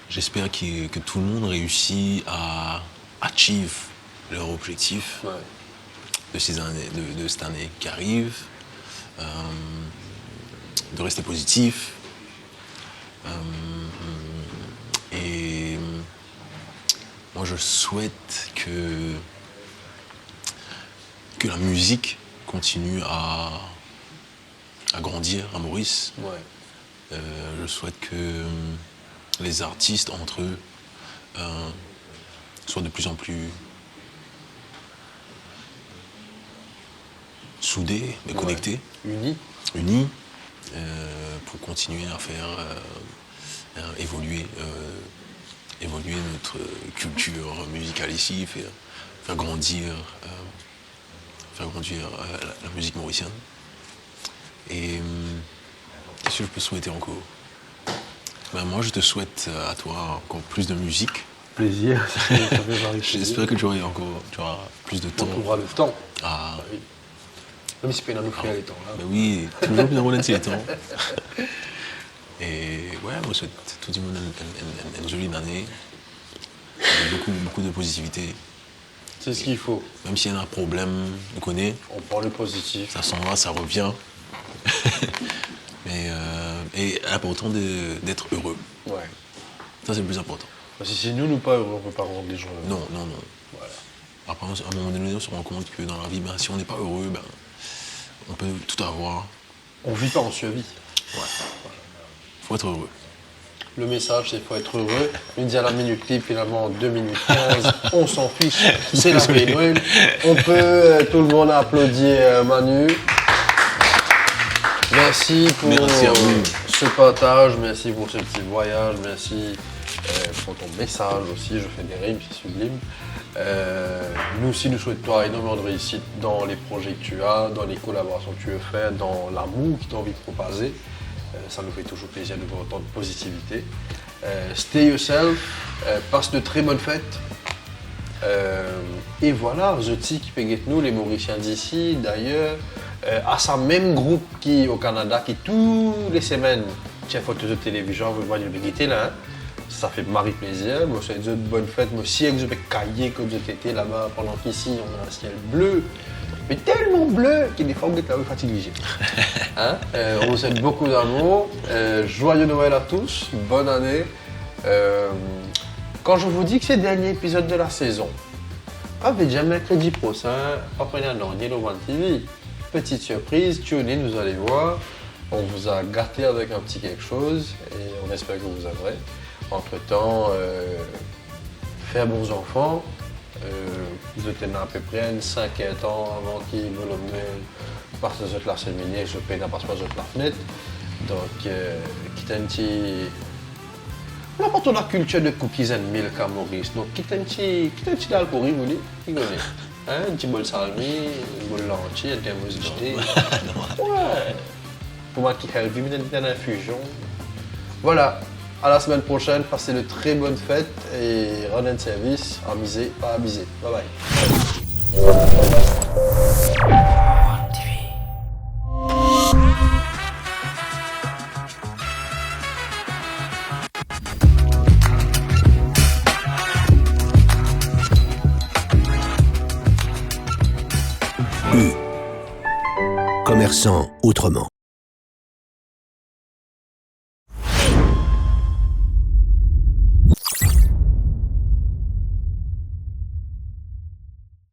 J'espère que tout le monde réussit à achieve leur objectif Ouais. de cette année qui arrive. De rester positif. Et moi, je souhaite que la musique continue à grandir à Maurice. Ouais. Je souhaite que les artistes entre eux soit de plus en plus soudés, mais connectés, Unis. pour continuer à faire évoluer notre culture musicale ici, faire grandir la musique mauricienne. Et qu'est-ce que je peux souhaiter encore? Moi, je te souhaite à toi encore plus de musique. Plaisir. J'espère que tu auras plus de temps. On trouvera le temps. Ah. Oui. Même si c'est pas nous faire les temps. Là. Ben oui, toujours bien volontiers les temps. Et ouais, moi, je souhaite tout le monde une jolie année. Avec beaucoup de positivité. C'est ce qu'il faut. Même s'il y a un problème, on connaît. On prend le positif. Ça s'en va, ça revient. Et important d'être heureux. Ouais. Ça, c'est le plus important. Parce que si nous pas heureux, on ne peut pas rendre les gens heureux. Non. Voilà. Après, à un moment donné, on se rend compte que dans la vie, si on n'est pas heureux, on peut tout avoir. On ne vit pas en survie. Ouais. Faut être heureux. Le message, c'est qu'il faut être heureux. Midi à la minute libre, finalement, en 2 minutes 15, on s'en fiche. C'est la paix Noël. On peut, tout le monde applaudir Manu. Merci pour ce partage, merci pour ce petit voyage, merci pour ton message aussi. Je fais des rimes, c'est sublime. Nous aussi, nous souhaitons énormément de réussite dans les projets que tu as, dans les collaborations que tu veux faire, dans l'amour que tu as envie de propager. Ça nous fait toujours plaisir de voir autant de positivité. Stay yourself, passe de très bonnes fêtes. Et voilà, je dis qui peut nous, les Mauriciens d'ici, d'ailleurs, à ce même groupe qui au Canada, qui toutes les semaines tient photo de télévision, vous voyez le guetter là. Ça fait marrer plaisir. Moi, c'est une bonne fête. Moi aussi, je vais cailler comme je étais là-bas pendant qu'ici, on a un ciel bleu. Mais tellement bleu qu'il des fois on est un peu fatigué. Hein? On vous souhaite beaucoup d'amour. Joyeux Noël à tous. Bonne année. Quand je vous dis que c'est le dernier épisode de la saison, avec déjà mercredi prochain, après un an, au One TV. Petite surprise, tunez, vous allez voir. On vous a gâté avec un petit quelque chose et on espère que vous aimerez. Entre-temps, faire bons enfants. Vous êtes à peu près 5 ans avant qu'ils me l'emmènent parce que je la séminaire, je paye la passe pas la fenêtre. Donc, quitte un petit. On n'a pas toute la culture de cookies and milk à Maurice. Donc, quitte un petit d'alcool, vous voulez, un petit bol salmi, un bol lentilles, un thermos de thé. Ouais. Pour moi qui help, une infusion. Voilà. À la semaine prochaine, passez de très bonnes fêtes et rendez un service, amusez, pas abuser. Bye bye. Commerçant autrement.